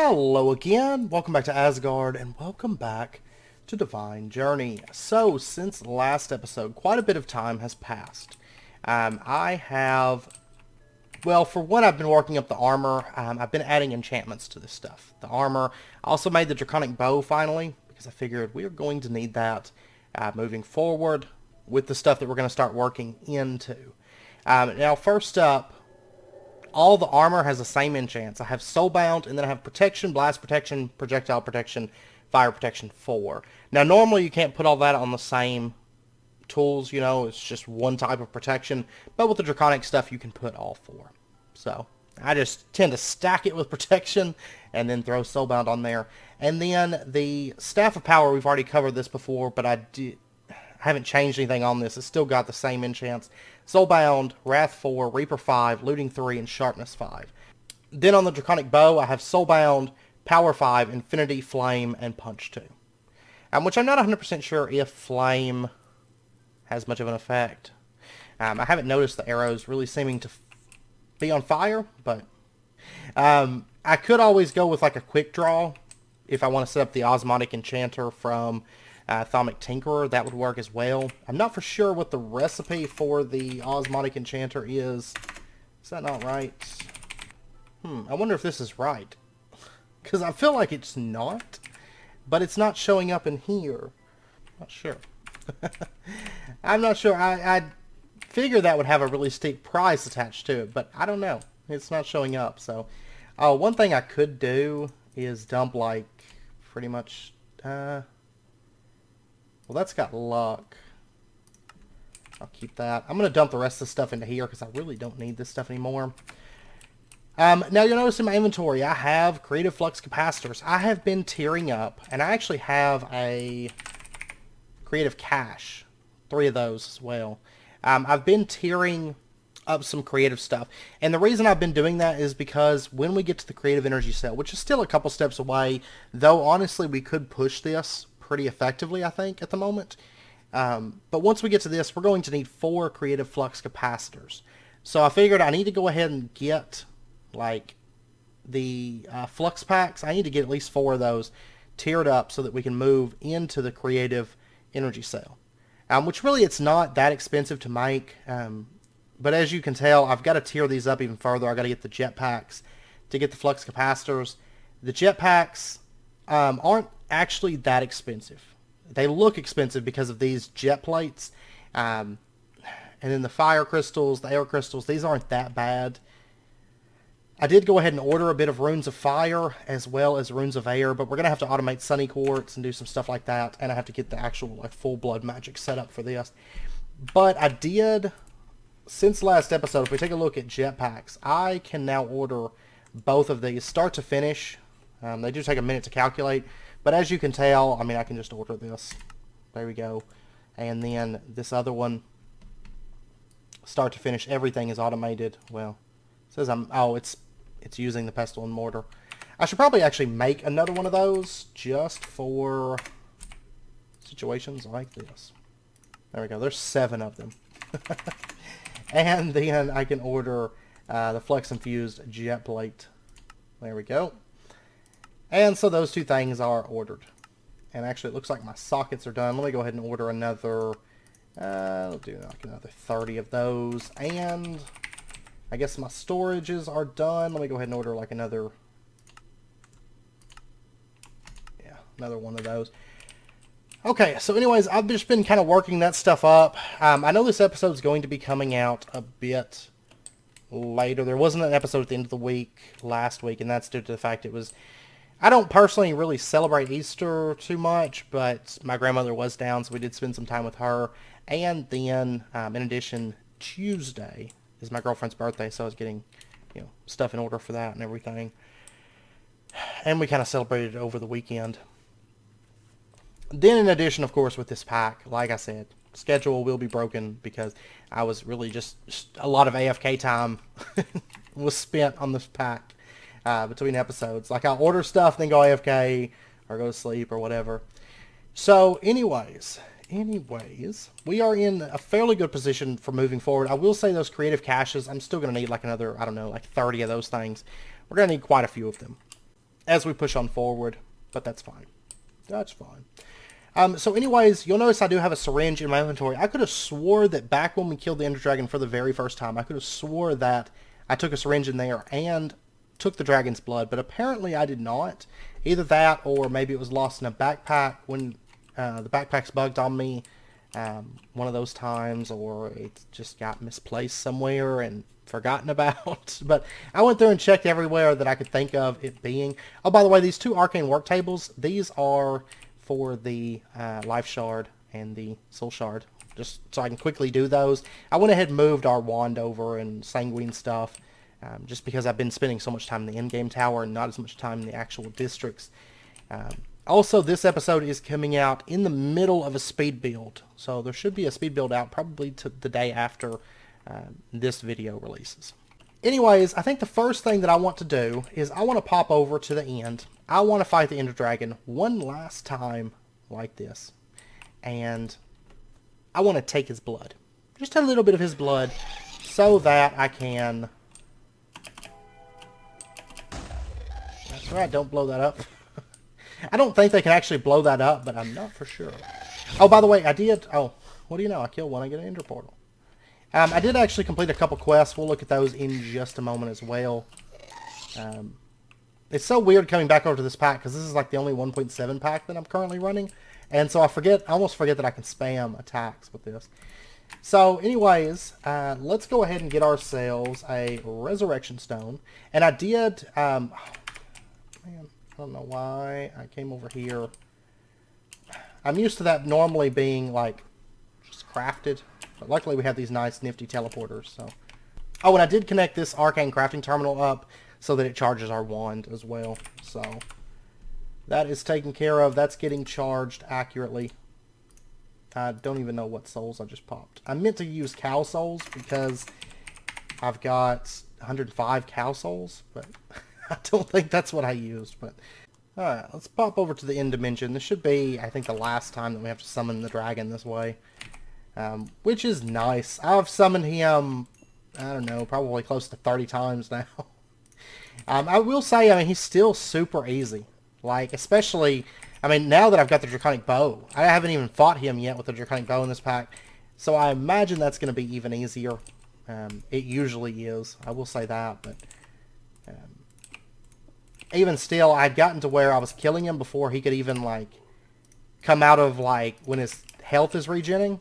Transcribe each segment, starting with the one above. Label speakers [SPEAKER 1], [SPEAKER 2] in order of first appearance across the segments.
[SPEAKER 1] Hello again, welcome back to Asgard, and welcome back to Divine Journey. So, since last episode, quite a bit of time has passed. For one, I've been working up the armor. I've been adding enchantments to this stuff. The armor. I also made the draconic bow finally, because I figured we are going to need that moving forward with the stuff that we're going to start working into. Now, first up, all the armor has the same enchants. I have Soulbound, and then I have Protection, Blast Protection, Projectile Protection, Fire Protection 4. Now, normally you can't put all that on the same tools, you know, it's just one type of protection. But with the Draconic stuff, you can put all four. So, I just tend to stack it with Protection, and then throw Soulbound on there. And then the Staff of Power, we've already covered this before, but I haven't changed anything on this. It's still got the same enchants. Soulbound, Wrath 4, Reaper 5, Looting 3, and Sharpness 5. Then on the Draconic Bow, I have Soulbound, Power 5, Infinity, Flame, and Punch 2. Which I'm not 100% sure if Flame has much of an effect. I haven't noticed the arrows really seeming to be on fire, but I could always go with like a quick draw if I want to set up the Osmotic Enchanter from Thaumic Tinkerer. That would work as well. I'm not for sure what the recipe for the Osmotic Enchanter is. Is that not right? I wonder if this is right. Because I feel like it's not. But it's not showing up in here. Not sure. I'm not sure. I figure that would have a really steep price attached to it. But I don't know. It's not showing up. So, one thing I could do is dump like pretty much... well, that's got luck. I'll keep that. I'm going to dump the rest of the stuff into here because I really don't need this stuff anymore. Now you'll notice in my inventory I have Creative Flux Capacitors. I have been tiering up, and I actually have a Creative Cache. 3 of those as well. I've been tiering up some creative stuff. And the reason I've been doing that is because when we get to the Creative Energy Cell, which is still a couple steps away, though honestly we could push this pretty effectively, I think, at the moment. But once we get to this, we're going to need 4 Creative Flux Capacitors. So I figured I need to go ahead and get, like, the Flux Packs. I need to get at least 4 of those tiered up so that we can move into the Creative Energy Cell. Which really, it's not that expensive to make. But as you can tell, I've got to tier these up even further. I've got to get the Jetpacks to get the Flux Capacitors. The Jetpacks aren't actually that expensive. They look expensive because of these jet plates. And then the fire crystals, the air crystals, these aren't that bad. I did go ahead and order a bit of runes of fire as well as runes of air, but we're going to have to automate sunny quartz and do some stuff like that. And I have to get the actual like full blood magic set up for this. But I did, since last episode, if we take a look at jetpacks, I can now order both of these start to finish. They do take a minute to calculate, but as you can tell, I mean, I can just order this. There we go. And then this other one, start to finish, everything is automated. Well, it says it's using the pestle and mortar. I should probably actually make another one of those just for situations like this. There we go. There's 7 of them. And then I can order the Flex Infused Jet Plate. There we go. And so those 2 things are ordered. And actually it looks like my sockets are done. Let me go ahead and order another, I'll do like another 30 of those. And I guess my storages are done. Let me go ahead and order like another, another one of those. Okay, so anyways, I've just been kind of working that stuff up. I know this episode's going to be coming out a bit later. There wasn't an episode at the end of the week last week, and that's due to the fact it was... I don't personally really celebrate Easter too much, but my grandmother was down, so we did spend some time with her. And then, in addition, Tuesday is my girlfriend's birthday, so I was getting, stuff in order for that and everything. And we kind of celebrated it over the weekend. Then, in addition, of course, with this pack, like I said, schedule will be broken because I was really just a lot of AFK time was spent on this pack between episodes. Like, I'll order stuff, then go AFK, or go to sleep, or whatever. So, anyways, we are in a fairly good position for moving forward. I will say those creative caches, I'm still going to need like another, I don't know, like 30 of those things. We're going to need quite a few of them. as we push on forward, but that's fine. That's fine. So anyways, you'll notice I do have a syringe in my inventory. I could have swore that back when we killed the Ender Dragon for the very first time, I could have swore that I took a syringe in there and took the dragon's blood, but apparently I did not. Either that, or maybe it was lost in a backpack when the backpack's bugged on me one of those times, or it just got misplaced somewhere and forgotten about. But I went through and checked everywhere that I could think of it being. Oh, by the way, these 2 arcane work tables, these are for the life shard and the soul shard, just so I can quickly do those. I went ahead and moved our wand over and sanguine stuff, just because I've been spending so much time in the in-game tower and not as much time in the actual districts. Also, this episode is coming out in the middle of a speed build, so there should be a speed build out probably the day after this video releases. Anyways, I think the first thing that I want to do is I want to pop over to the end. I want to fight the Ender Dragon one last time like this, and I want to take his blood. Just a little bit of his blood so that I can... That's right, don't blow that up. I don't think they can actually blow that up, but I'm not for sure. Oh, by the way, I did... Oh, what do you know? I killed one, I get an Ender Portal. I did actually complete a couple quests. We'll look at those in just a moment as well. It's so weird coming back over to this pack, because this is like the only 1.7 pack that I'm currently running. And so I almost forget that I can spam attacks with this. So anyways, let's go ahead and get ourselves a Resurrection Stone. And I did... man, I don't know why I came over here. I'm used to that normally being like just crafted. But luckily we have these nice nifty teleporters. So, oh, and I did connect this arcane crafting terminal up so that it charges our wand as well. So that is taken care of. That's getting charged accurately. I don't even know what souls I just popped. I meant to use cow souls because I've got 105 cow souls, but I don't think that's what I used. But alright, let's pop over to the end dimension. This should be, I think, the last time that we have to summon the dragon this way. Which is nice. I've summoned him, I don't know, probably close to 30 times now. I will say, I mean, he's still super easy. Like, especially, I mean, now that I've got the Draconic Bow. I haven't even fought him yet with the Draconic Bow in this pack. So I imagine that's going to be even easier. It usually is. I will say that, but... even still, I'd gotten to where I was killing him before he could even, like, come out of, like, when his health is regenning.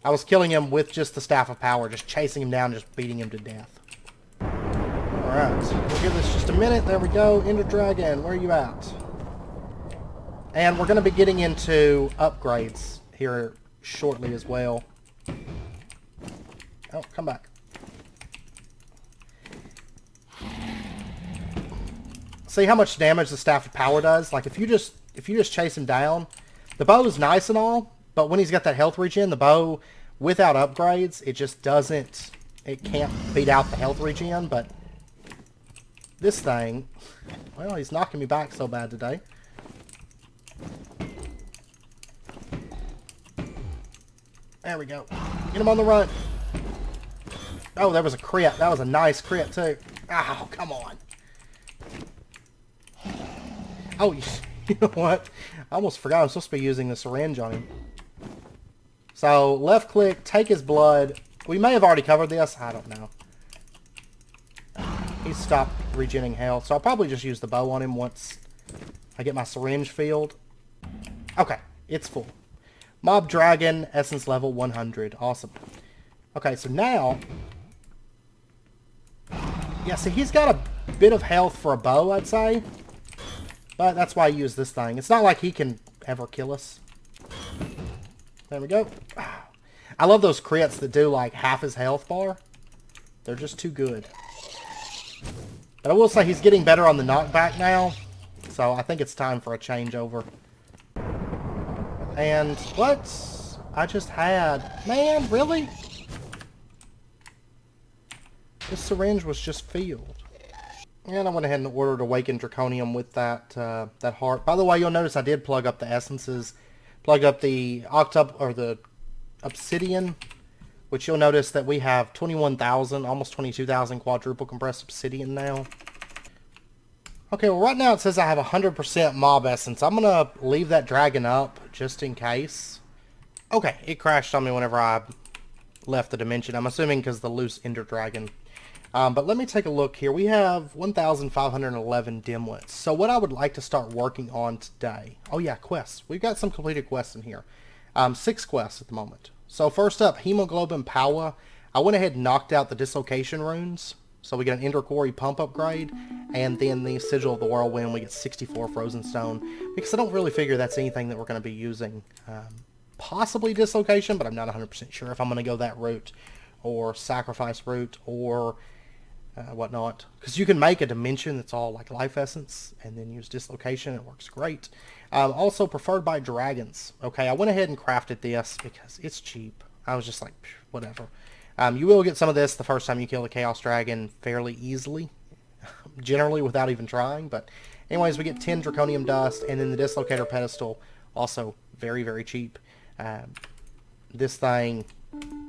[SPEAKER 1] I was killing him with just the Staff of Power, just chasing him down, just beating him to death. Alright, we'll give this just a minute. There we go. Ender Dragon, where are you at? And we're going to be getting into upgrades here shortly as well. Oh, come back. See how much damage the Staff of Power does? Like, if you just chase him down, the bow is nice and all, but when he's got that health regen, the bow, without upgrades, it just doesn't... It can't beat out the health regen, but... This thing... Well, he's knocking me back so bad today. There we go. Get him on the run. Oh, there was a crit. That was a nice crit, too. Oh, come on. Oh, you know what? I almost forgot I'm supposed to be using the syringe on him. So, left click, take his blood. We may have already covered this. I don't know. He's stopped regenerating health. So I'll probably just use the bow on him once I get my syringe filled. Okay, it's full. Mob Dragon, Essence level 100. Awesome. Okay, so now... Yeah, see, he's got a bit of health for a bow, I'd say. But that's why I use this thing. It's not like he can ever kill us. There we go. I love those crits that do like half his health bar. They're just too good. But I will say he's getting better on the knockback now. So I think it's time for a changeover. And what? I just had... Man, really? This syringe was just filled. And I went ahead and ordered Awakened Draconium with that that heart. By the way, you'll notice I did plug up the essences. Plug up the the Obsidian, which you'll notice that we have 21,000, almost 22,000 quadruple compressed Obsidian now. Okay, well right now it says I have 100% mob essence. I'm going to leave that dragon up just in case. Okay, it crashed on me whenever I left the dimension. I'm assuming because the loose ender dragon. But let me take a look here. We have 1,511 dimlets. So what I would like to start working on today. Oh yeah, quests. We've got some completed quests in here. 6 quests at the moment. So first up, hemoglobin power. I went ahead and knocked out the dislocation runes. So we get an ender quarry pump upgrade. And then the sigil of the whirlwind, we get 64 frozen stone. Because I don't really figure that's anything that we're going to be using. Possibly dislocation, but I'm not 100% sure if I'm going to go that route. Or sacrifice route, or whatnot, because you can make a dimension that's all like life essence and then use dislocation. It works great. Also preferred by dragons. Okay, I went ahead and crafted this because it's cheap. I was just like, whatever. You will get some of this the first time you kill a chaos dragon fairly easily, generally without even trying. But anyways, we get 10 draconium dust, and then the dislocator pedestal, also very, very cheap. This thing,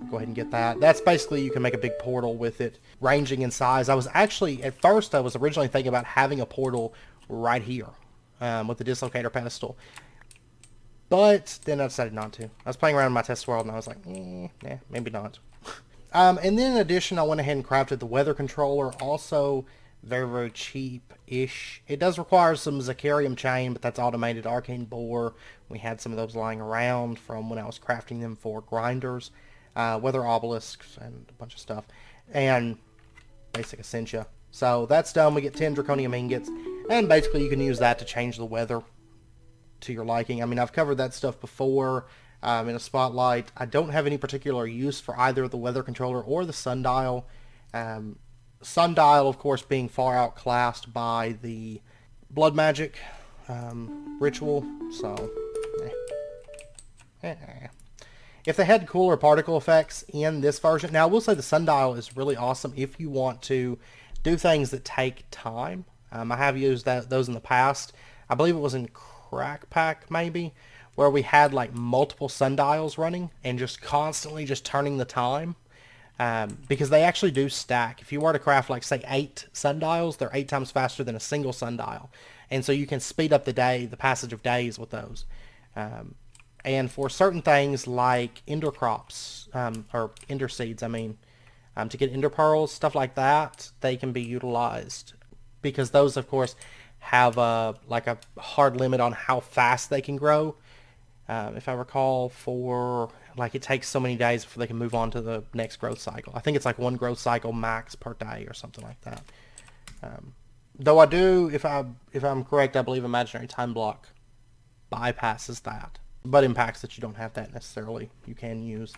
[SPEAKER 1] go ahead and get that. That's basically, you can make a big portal with it, ranging in size. I was actually, at first, I was originally thinking about having a portal right here with the dislocator pedestal. But then I decided not to. I was playing around in my test world and I was like, nah, maybe not. And then in addition, I went ahead and crafted the weather controller. Also, very, very cheap-ish. It does require some Zacharium chain, but that's automated. Arcane boar. We had some of those lying around from when I was crafting them for grinders. Weather obelisks and a bunch of stuff. And basic essentia. So that's done. We get 10 draconium ingots. And basically you can use that to change the weather to your liking. I mean, I've covered that stuff before in a spotlight. I don't have any particular use for either the weather controller or the sundial. Sundial, of course, being far outclassed by the blood magic ritual. So, if they had cooler particle effects in this version. Now, I will say the sundial is really awesome if you want to do things that take time. I have used those in the past. I believe it was in Crack Pack, maybe, where we had like multiple sundials running and just constantly just turning the time. Because they actually do stack. If you were to craft, like, say, 8 sundials, they're 8 times faster than a single sundial. And so you can speed up the passage of days with those. And for certain things like ender crops, or ender seeds, I mean, to get ender pearls, stuff like that, they can be utilized. Because those, of course, have like a hard limit on how fast they can grow. If I recall, for like it takes so many days before they can move on to the next growth cycle. I think it's like 1 growth cycle max per day or something like that. Though I do, if I'm correct, I believe imaginary time block bypasses that. But in packs that you don't have that necessarily, you can use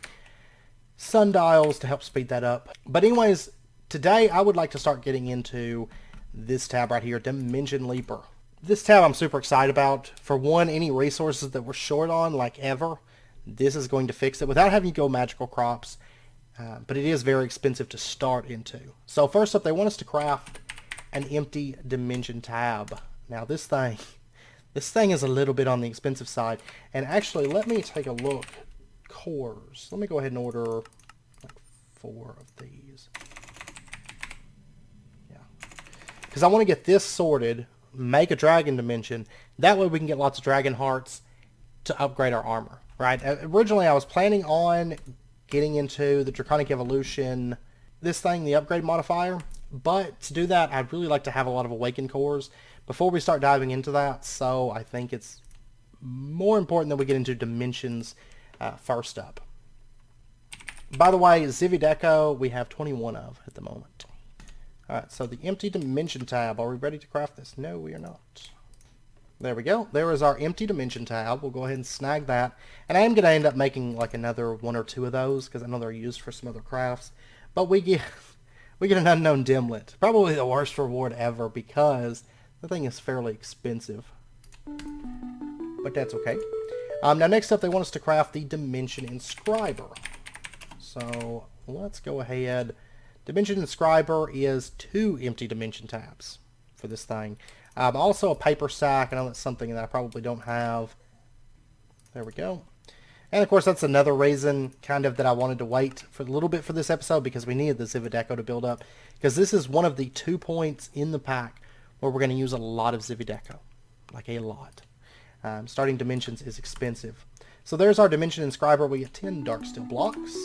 [SPEAKER 1] sundials to help speed that up. But anyways, today I would like to start getting into this tab right here, Dimension Leaper. This tab I'm super excited about. For one, any resources that we're short on, like ever, this is going to fix it without having to go magical crops. But it is very expensive to start into. So first up, they want us to craft an empty dimension tab. Now this thing is a little bit on the expensive side. And actually, let me take a look. Cores. Let me go ahead and order like 4 of these. Yeah. Because I want to get this sorted, make a dragon dimension. That way we can get lots of dragon hearts to upgrade our armor, right? Originally I was planning on getting into the Draconic Evolution, this thing, the upgrade modifier. But to do that, I'd really like to have a lot of awakened cores before we start diving into that. So I think it's more important that we get into dimensions first up. By the way, Zivideco we have 21 of at the moment. Alright, so the empty dimension tab. Are we ready to craft this? No, we are not. There we go. There is our empty dimension tab. We'll go ahead and snag that. And I am going to end up making like another 1 or 2 of those because I know they're used for some other crafts. But we get an unknown dimlet. Probably the worst reward ever because the thing is fairly expensive. But that's okay. Now next up they want us to craft the Dimension Inscriber. So let's go ahead. Dimension Inscriber is 2 empty dimension tabs for this thing. Also a paper sack. I know that's something that I probably don't have. There we go. And of course that's another reason kind of that I wanted to wait for a little bit for this episode because we needed the Zivideco to build up. Because this is one of the 2 points in the pack where we're going to use a lot of Zivideco, like a lot. Starting dimensions is expensive. So there's our dimension inscriber. We get 10 dark steel blocks,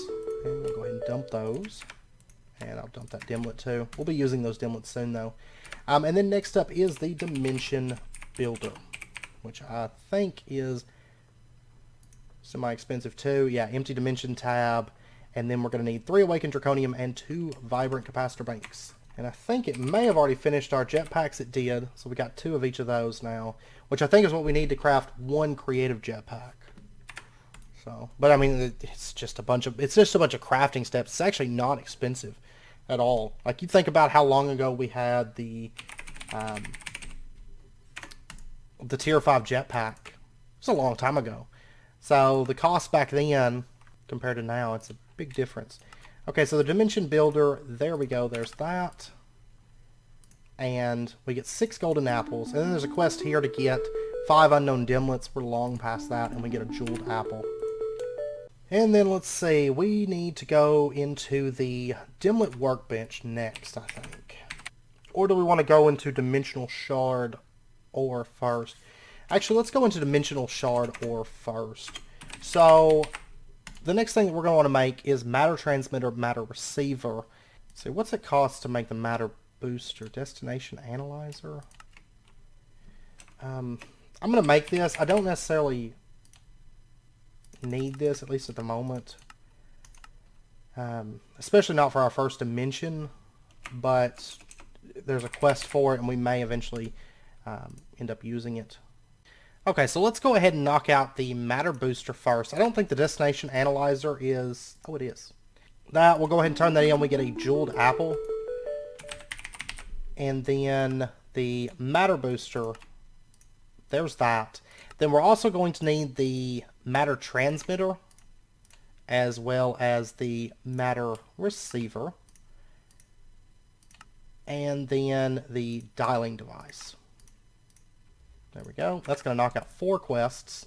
[SPEAKER 1] and we'll go ahead and dump those. And I'll dump that dimlet too. We'll be using those dimlets soon though. And then next up is the dimension builder, which I think is semi-expensive too. Yeah, empty dimension tab. And then we're going to need 3 awakened draconium and 2 vibrant capacitor banks. And I think it may have already finished our jetpacks. It did. So we got 2 of each of those now, which I think is what we need to craft 1 creative jetpack. So, but I mean, it's just a bunch of crafting steps. It's actually not expensive at all. Like, you think about how long ago we had the tier 5 jetpack. It's a long time ago. So the cost back then compared to now, it's a big difference. Okay, so the dimension builder, there we go. There's that. And we get 6 golden apples. And then there's a quest here to get 5 unknown dimlets. We're long past that, and we get a jeweled apple. And then let's see, we need to go into the dimlet workbench next, I think. Or do we want to go into dimensional shard ore first? Actually, let's go into dimensional shard ore first. So the next thing that we're going to want to make is matter transmitter, matter receiver. So what's it cost to make the matter booster? Destination analyzer? I'm going to make this. I don't necessarily need this, at least at the moment. Especially not for our first dimension, but there's a quest for it and we may eventually end up using it. Okay, so let's go ahead and knock out the matter booster first. I don't think the destination analyzer is... Oh, it is. That, we'll go ahead and turn that in. We get a jeweled apple. And then the matter booster, there's that. Then we're also going to need the matter transmitter as well as the matter receiver. And then the dialing device. There we go. That's going to knock out 4 quests.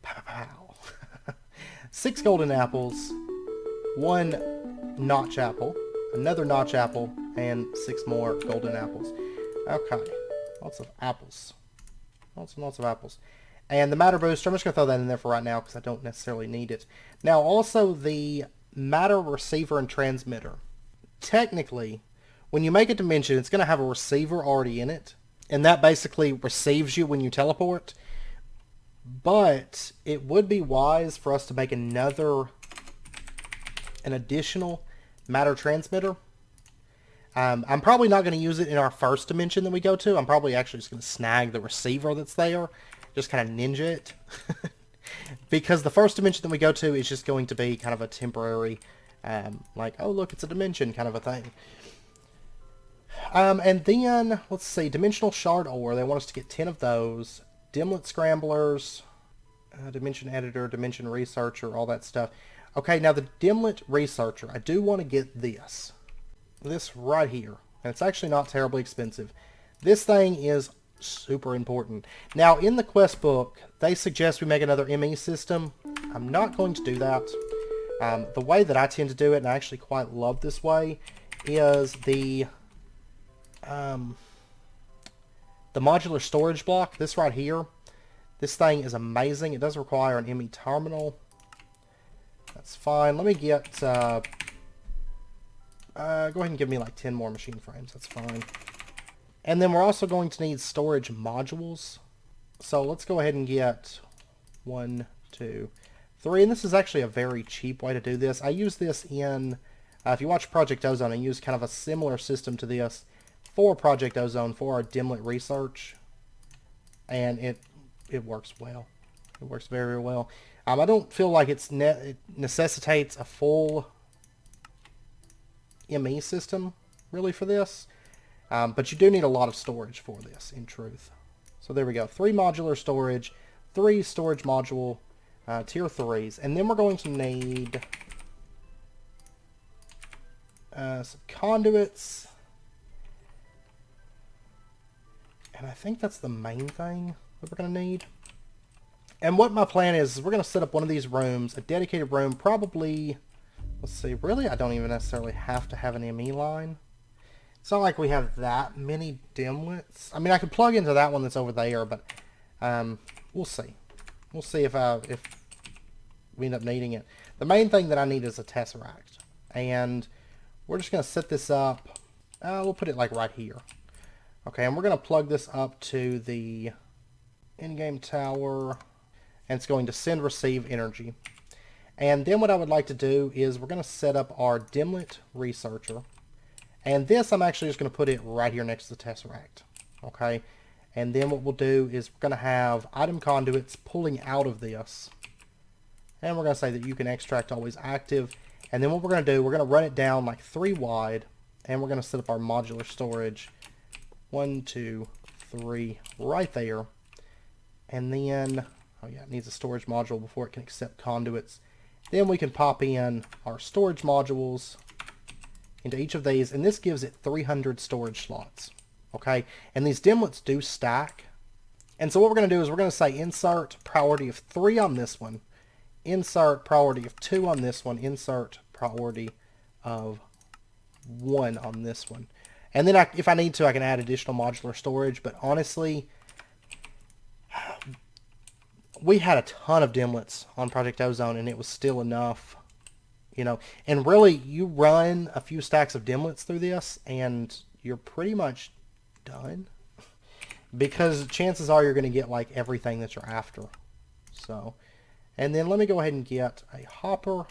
[SPEAKER 1] Pow, pow. 6 golden apples, 1 notch apple, another notch apple, and 6 more golden apples. Okay. Lots of apples. Lots and lots of apples. And the matter booster, I'm just going to throw that in there for right now because I don't necessarily need it. Now, also the matter receiver and transmitter. Technically, when you make a dimension, it's going to have a receiver already in it. And that basically receives you when you teleport. But it would be wise for us to make an additional matter transmitter. I'm probably not going to use it in our first dimension that we go to. I'm probably actually just going to snag the receiver that's there. Just kind of ninja it. Because the first dimension that we go to is just going to be kind of a temporary, like, oh look, it's a dimension kind of a thing. And then, let's see, dimensional shard ore. They want us to get 10 of those. Dimlet scramblers, dimension editor, dimension researcher, all that stuff. Okay, now the dimlet researcher, I do want to get this. This right here. And it's actually not terribly expensive. This thing is super important. Now, in the quest book, they suggest we make another ME system. I'm not going to do that. The way that I tend to do it, and I actually quite love this way, is the modular storage block, this right here. This thing is amazing. It does require an ME terminal. That's fine. Let me get, go ahead and give me like 10 more machine frames. That's fine. And then we're also going to need storage modules. So let's go ahead and get 1, 2, 3. And this is actually a very cheap way to do this. I use this in, if you watch Project Ozone, I use kind of a similar system to this for Project Ozone for our dimlet research. And it works well. It works very, very well. I don't feel like it necessitates a full ME system, really, for this. But you do need a lot of storage for this, in truth. So there we go. 3 modular storage, 3 storage module, tier 3s. And then we're going to need some conduits. And I think that's the main thing that we're going to need. And what my plan is we're going to set up one of these rooms, a dedicated room, probably, let's see, really I don't even necessarily have to have an ME line. It's not like we have that many dimlets. I mean, I could plug into that one that's over there, but we'll see. We'll see if we end up needing it. The main thing that I need is a Tesseract. And we're just going to set this up. We'll put it like right here. Okay, and we're going to plug this up to the in-game tower. And it's going to send, receive energy. And then what I would like to do is we're going to set up our dimlet researcher. And this I'm actually just going to put it right here next to the Tesseract. Okay, and then what we'll do is we're going to have item conduits pulling out of this. And we're going to say that you can extract always active. And then what we're going to do, we're going to run it down like 3 wide. And we're going to set up our modular storage. 1, 2, 3 right there. And then, oh yeah, it needs a storage module before it can accept conduits. Then we can pop in our storage modules into each of these. And this gives it 300 storage slots. Okay, and these dimlets do stack. And so what we're going to do is we're going to say insert priority of 3 on this one. Insert priority of 2 on this one. Insert priority of 1 on this one. And then if I need to, I can add additional modular storage. But honestly, we had a ton of dimlets on Project Ozone, and it was still enough. You know, and really, you run a few stacks of dimlets through this, and you're pretty much done. Because chances are you're going to get like everything that you're after. So, and then let me go ahead and get a hopper.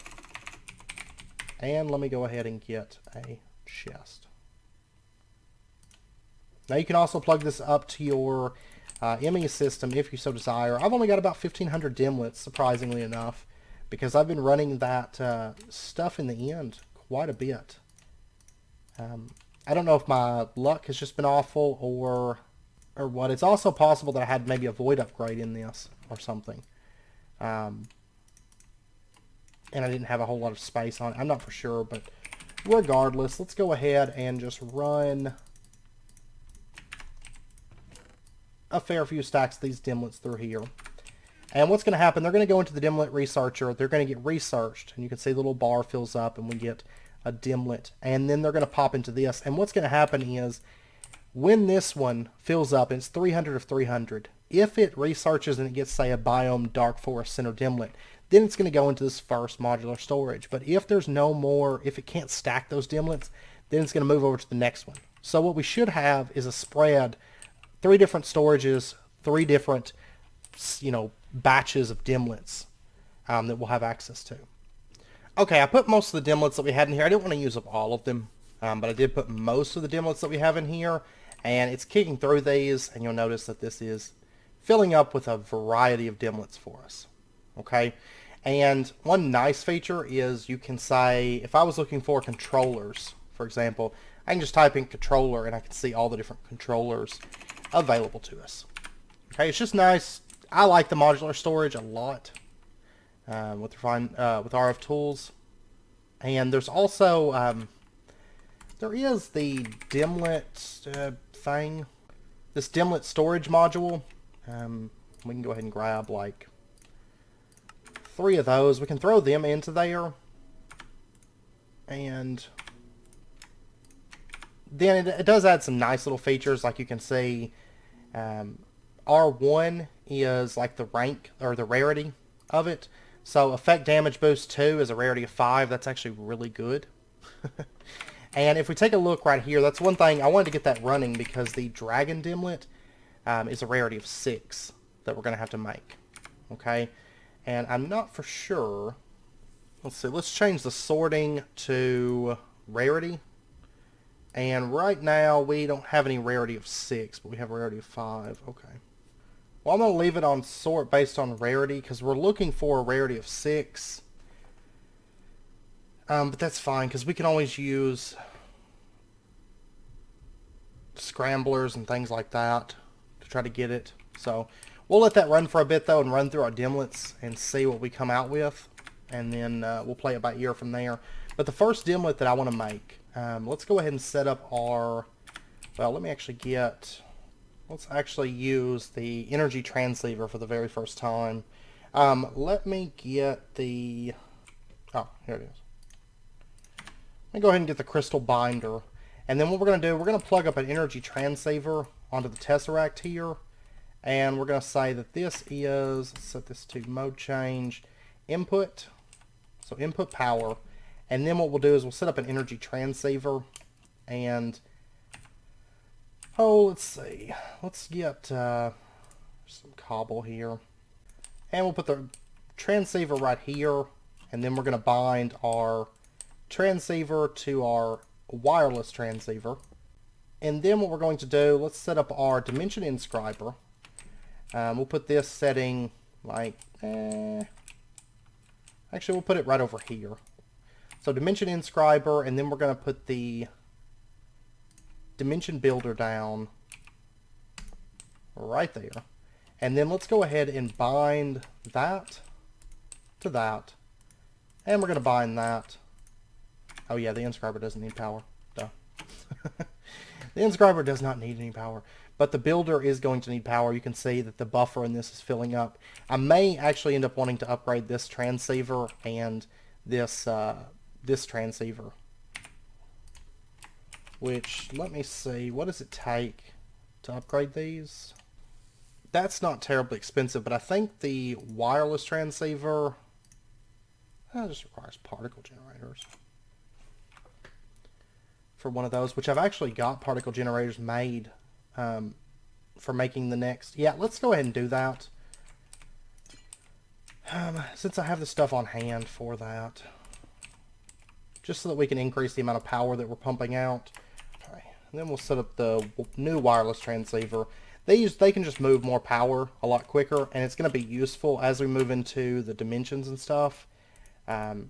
[SPEAKER 1] And let me go ahead and get a chest. Now you can also plug this up to your ME system if you so desire. I've only got about 1,500 dimlets, surprisingly enough, because I've been running that stuff in the end quite a bit. I don't know if my luck has just been awful or what. It's also possible that I had maybe a void upgrade in this or something. And I didn't have a whole lot of space on it. I'm not for sure, but regardless, let's go ahead and just run a fair few stacks of these dimlets through here. And what's going to happen, they're going to go into the dimlet researcher. They're going to get researched. And you can see the little bar fills up and we get a dimlet. And then they're going to pop into this. And what's going to happen is when this one fills up, and it's 300 of 300, if it researches and it gets, say, a biome dark forest center dimlet, then it's going to go into this first modular storage. But if there's no more, if it can't stack those dimlets, then it's going to move over to the next one. So what we should have is a spread, 3 different storages, 3 different, you know, batches of dimlets that we'll have access to. Okay, I put most of the dimlets that we had in here. I didn't want to use up all of them, but I did put most of the dimlets that we have in here, and it's kicking through these, and you'll notice that this is filling up with a variety of dimlets for us. Okay, and one nice feature is you can say, if I was looking for controllers, for example, I can just type in controller and I can see all the different controllers available to us. Okay, it's just nice. I like the modular storage a lot with rftools. And there's also, there is the dimlet thing, this dimlet storage module. We can go ahead and grab like 3 of those. We can throw them into there. And then it does add some nice little features. Like you can see, R1 is like the rank or the rarity of it. So effect damage boost 2 is a rarity of 5. That's actually really good. And if we take a look right here, that's one thing. I wanted to get that running because the dragon dimlet is a rarity of 6 that we're going to have to make. Okay. And I'm not for sure. Let's see. Let's change the sorting to rarity. And right now we don't have any rarity of 6, but we have a rarity of 5. Okay. Well, I'm going to leave it on sort based on rarity because we're looking for a rarity of 6. But that's fine because we can always use scramblers and things like that to try to get it. So we'll let that run for a bit though and run through our dimlets and see what we come out with. And then we'll play it by ear from there. But the first dimlet that I want to make, let's go ahead and set up our, well, let me actually get, let's actually use the energy transceiver for the very first time. Let me get the, oh, here it is. Let me go ahead and get the crystal binder. And then what we're going to do, we're going to plug up an energy transceiver onto the Tesseract here. And we're going to say that this is, let's set this to mode change, input. So input power. And then what we'll do is we'll set up an energy transceiver. And, oh, let's see. Let's get some cobble here. And we'll put the transceiver right here. And then we're going to bind our transceiver to our wireless transceiver. And then what we're going to do, let's set up our dimension inscriber. We'll put this setting like, actually we'll put it right over here. So dimension inscriber, and then we're going to put the dimension builder down right there. And then let's go ahead and bind that to that. And we're going to bind that. Oh yeah, the inscriber doesn't need power. Duh. The inscriber does not need any power. But the builder is going to need power. You can see that the buffer in this is filling up. I may actually end up wanting to upgrade this transceiver and this this transceiver. Which, let me see, what does it take to upgrade these? That's not terribly expensive, but I think the wireless transceiver just requires particle generators for one of those, which I've actually got particle generators made for making the next. Yeah, let's go ahead and do that. Since I have the stuff on hand for that. Just so that we can increase the amount of power that we're pumping out. Okay. And then we'll set up the new wireless transceiver. They can just move more power a lot quicker, and it's going to be useful as we move into the dimensions and stuff. We're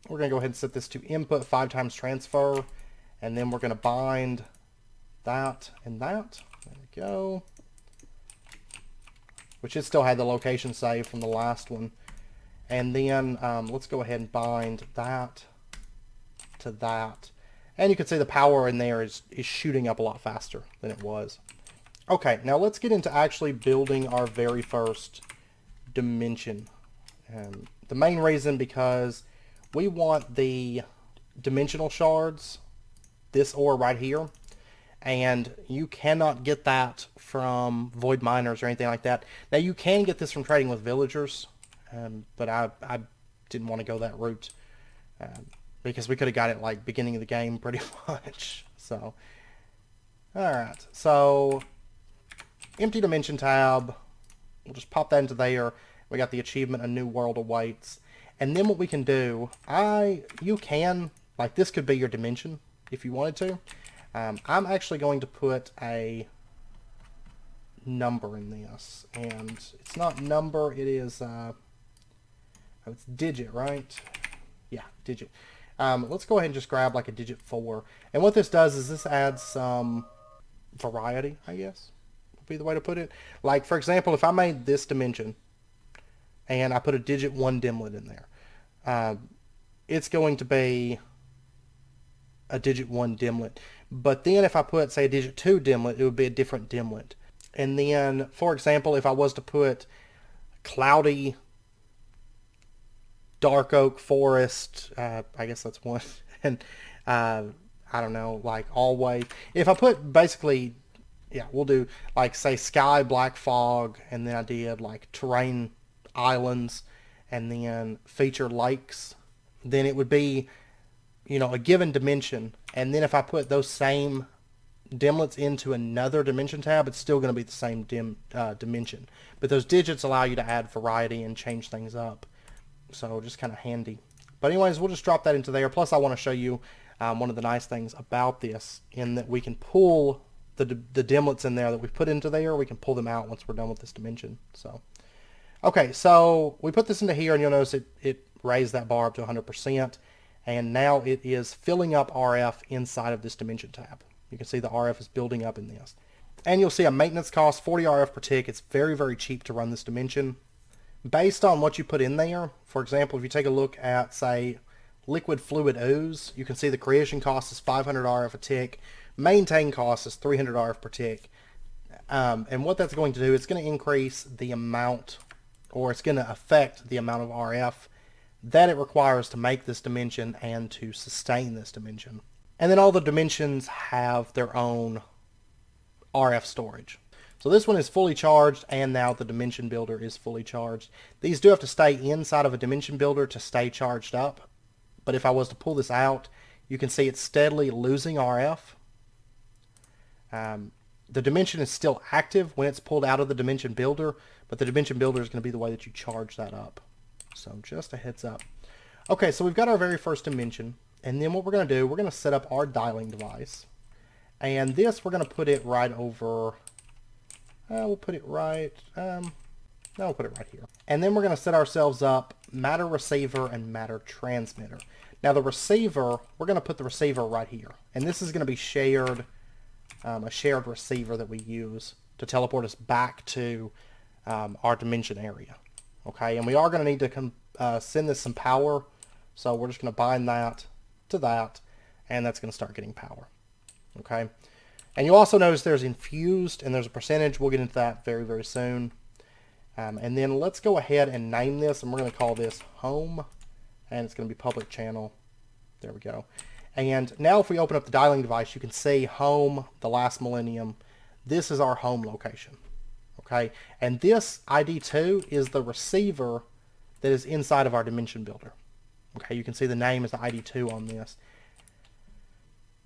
[SPEAKER 1] going to go ahead and set this to input 5 times transfer, and then we're going to bind that and that. There we go. Which it still had the location saved from the last one. And then let's go ahead and bind that to that. And you can see the power in there is shooting up a lot faster than it was. Okay, now let's get into actually building our very first dimension. The main reason because we want the dimensional shards, this ore right here, and you cannot get that from void miners or anything like that. Now you can get this from trading with villagers, but I didn't want to go that route because we could have got it like beginning of the game pretty much. So, alright, so empty dimension tab, we'll just pop that into there. We got the achievement, A New World Awaits. And then what we can do, you can, like this could be your dimension if you wanted to. I'm actually going to put a number in this, and it's not number, it is, it's digit, right? Yeah, digit. Let's go ahead and just grab like a digit 4. And what this does is this adds some variety, I guess, would be the way to put it. Like, for example, if I made this dimension, and I put a digit 1 dimlet in there, it's going to be a digit 1 dimlet. But then if I put, say, a digit 2 dimlet, it would be a different dimlet. And then, for example, if I was to put cloudy, dark oak forest, I guess that's one, and I don't know, like always. If I put basically, yeah, we'll do like, say, sky, black fog, and then I did like terrain islands, and then feature lakes, then it would be, you know, a given dimension. And then if I put those same dimlets into another dimension tab, it's still going to be the same dimension. But those digits allow you to add variety and change things up. So just kind of handy. But anyways, we'll just drop that into there. Plus I want to show you one of the nice things about this, in that we can pull the dimlets in there that we put into there. We can pull them out once we're done with this dimension. So, okay, so we put this into here, and you'll notice it raised that bar up to 100%. And now it is filling up RF inside of this dimension tab. You can see the RF is building up in this. And you'll see a maintenance cost, 40 RF per tick. It's very, very cheap to run this dimension. Based on what you put in there, for example, if you take a look at, say, liquid fluid ooze, you can see the creation cost is 500 RF a tick. Maintain cost is 300 RF per tick. And what that's going to do, it's going to increase the amount, or it's going to affect the amount of RF that it requires to make this dimension and to sustain this dimension. And then all the dimensions have their own RF storage. So this one is fully charged, and now the dimension builder is fully charged. These do have to stay inside of a dimension builder to stay charged up. But if I was to pull this out, you can see it's steadily losing RF. The dimension is still active when it's pulled out of the dimension builder, but the dimension builder is going to be the way that you charge that up. So just a heads up. Okay, so we've got our very first dimension, and then what we're going to do, we're going to set up our dialing device. And this, we're going to put it right over, we'll put it right, no, we'll put it right here. And then we're going to set ourselves up matter receiver and matter transmitter. Now the receiver, we're going to put the receiver right here. And this is going to be shared, a shared receiver that we use to teleport us back to our dimension area. Okay, and we are going to need to send this some power. So we're just going to bind that to that, and that's going to start getting power. Okay, and you'll also notice there's infused, and there's a percentage. We'll get into that very, very soon. And then let's go ahead and name this, and we're going to call this home, and it's going to be public channel. There we go. And now if we open up the dialing device, you can see home, the last millennium. This is our home location. Okay, and this ID2 is the receiver that is inside of our dimension builder. Okay, you can see the name is the ID2 on this.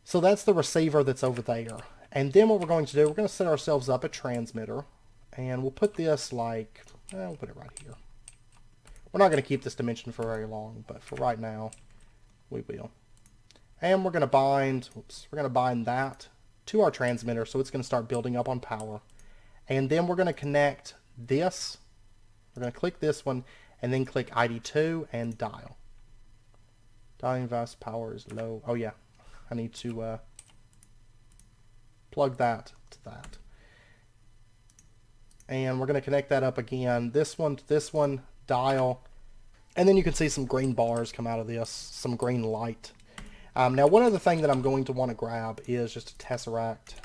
[SPEAKER 1] So that's the receiver that's over there. And then what we're going to do, we're going to set ourselves up a transmitter, and we'll put this like, we'll put it right here. We're not going to keep this dimension for very long, but for right now, we will. And we're going to bind, we're going to bind that to our transmitter, so it's going to start building up on power. And then we're going to connect this. We're going to click this one, and then click ID2 and dial. Dialing device power is low. Oh yeah, I need to plug that to that. And we're going to connect that up again. This one to this one, dial. And then you can see some green bars come out of this, some green light. Now one other thing that I'm going to want to grab is just a Tesseract.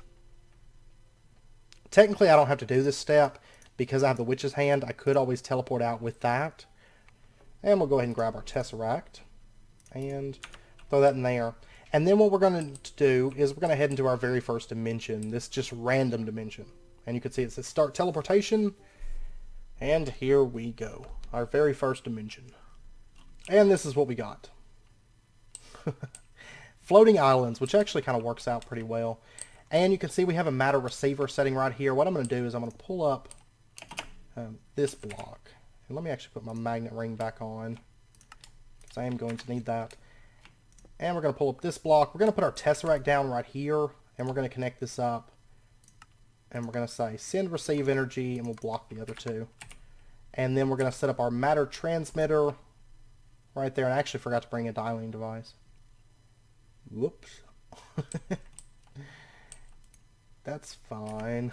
[SPEAKER 1] Technically I don't have to do this step because I have the witch's hand. I could always teleport out with that. And we'll go ahead and grab our Tesseract and throw that in there. And then what we're going to do is we're going to head into our very first dimension, this just random dimension. And you can see it says start teleportation. And here we go, our very first dimension. And this is what we got. Floating islands, which actually kind of works out pretty well. And you can see we have a matter receiver setting right here. What I'm going to do is I'm going to pull up this block. And let me actually put my magnet ring back on, because I am going to need that. And we're going to pull up this block. We're going to put our Tesseract down right here, and we're going to connect this up. And we're going to say send receive energy, and we'll block the other two. And then we're going to set up our matter transmitter right there. And I actually forgot to bring a dialing device. Whoops. That's fine.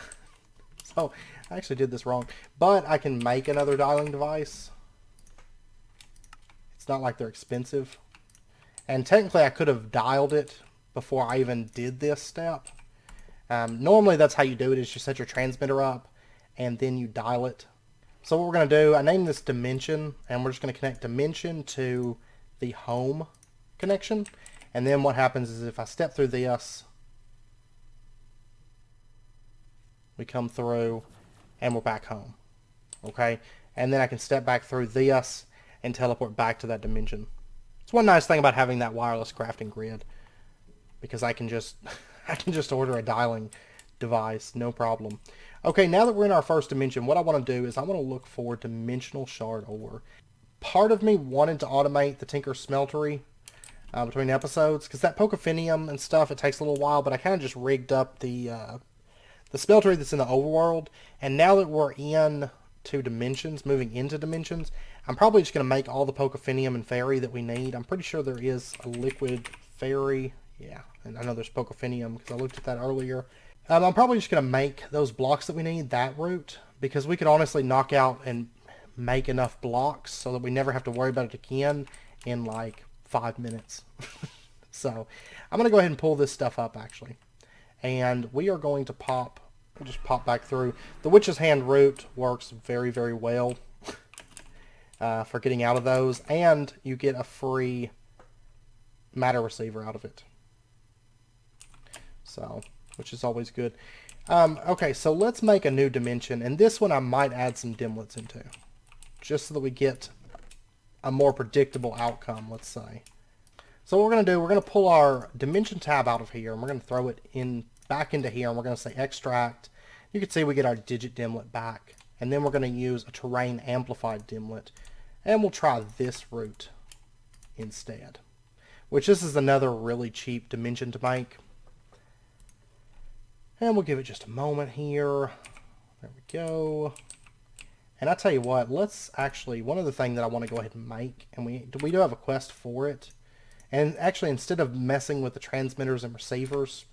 [SPEAKER 1] So I actually did this wrong, but I can make another dialing device. It's not like they're expensive. And technically I could have dialed it before I even did this step. Normally that's how you do it, is you set your transmitter up and then you dial it. So what we're going to do, I named this dimension, and we're just going to connect dimension to the home connection. And then what happens is if I step through this, we come through and we're back home. Okay? And then I can step back through this and teleport back to that dimension. It's one nice thing about having that wireless crafting grid, because I can just order a dialing device, no problem. Okay, now that we're in our first dimension, what I want to do is I want to look for dimensional shard ore. Part of me wanted to automate the Tinker Smeltery between episodes, because that Pocophinium and stuff, it takes a little while, but I kind of just rigged up the smeltery that's in the overworld, and now that we're in two dimensions, moving into dimensions, I'm probably just going to make all the Pocophinium and fairy that we need. I'm pretty sure there is a liquid fairy. Yeah, and I know there's Pocophinium because I looked at that earlier. I'm probably just going to make those blocks that we need that route, because we could honestly knock out and make enough blocks so that we never have to worry about it again in like 5 minutes. So I'm going to go ahead and pull this stuff up actually. And we are going to pop, we'll just pop back through. The Witch's Hand route works very, very well for getting out of those. And you get a free matter receiver out of it. So, which is always good. Okay, so let's make a new dimension, and this one I might add some dimlets into, just so that we get a more predictable outcome, let's say. So what we're going to do, we're going to pull our dimension tab out of here, and we're going to throw it in back into here, and we're going to say extract. You can see we get our digit dimlet back, and then we're going to use a terrain amplified dimlet, and we'll try this route instead, which this is another really cheap dimension to make. And we'll give it just a moment here. There we go. And I tell you what, let's actually, one other thing that I want to go ahead and make, and we do have a quest for it. And actually, instead of messing with the transmitters and receivers,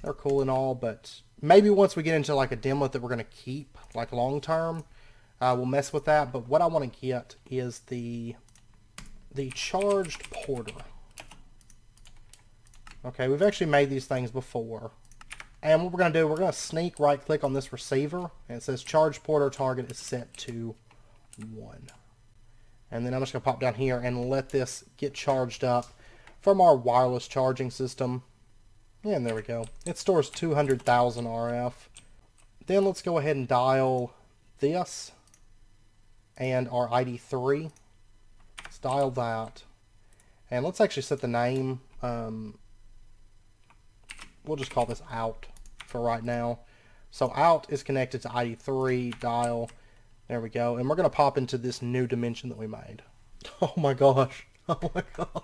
[SPEAKER 1] they're cool and all, but maybe once we get into like a dimlet that we're going to keep, like long term, we'll mess with that. But what I want to get is the charged porter. Okay, we've actually made these things before. And what we're going to do, we're going to sneak right click on this receiver, and it says charge porter target is set to 1. And then I'm just going to pop down here and let this get charged up from our wireless charging system. And there we go. It stores 200,000 RF. Then let's go ahead and dial this and our ID3. Let's dial that. And let's actually set the name. We'll just call this out for right now. So out is connected to ID3, dial. There we go. And we're going to pop into this new dimension that we made. Oh my gosh. Oh my god.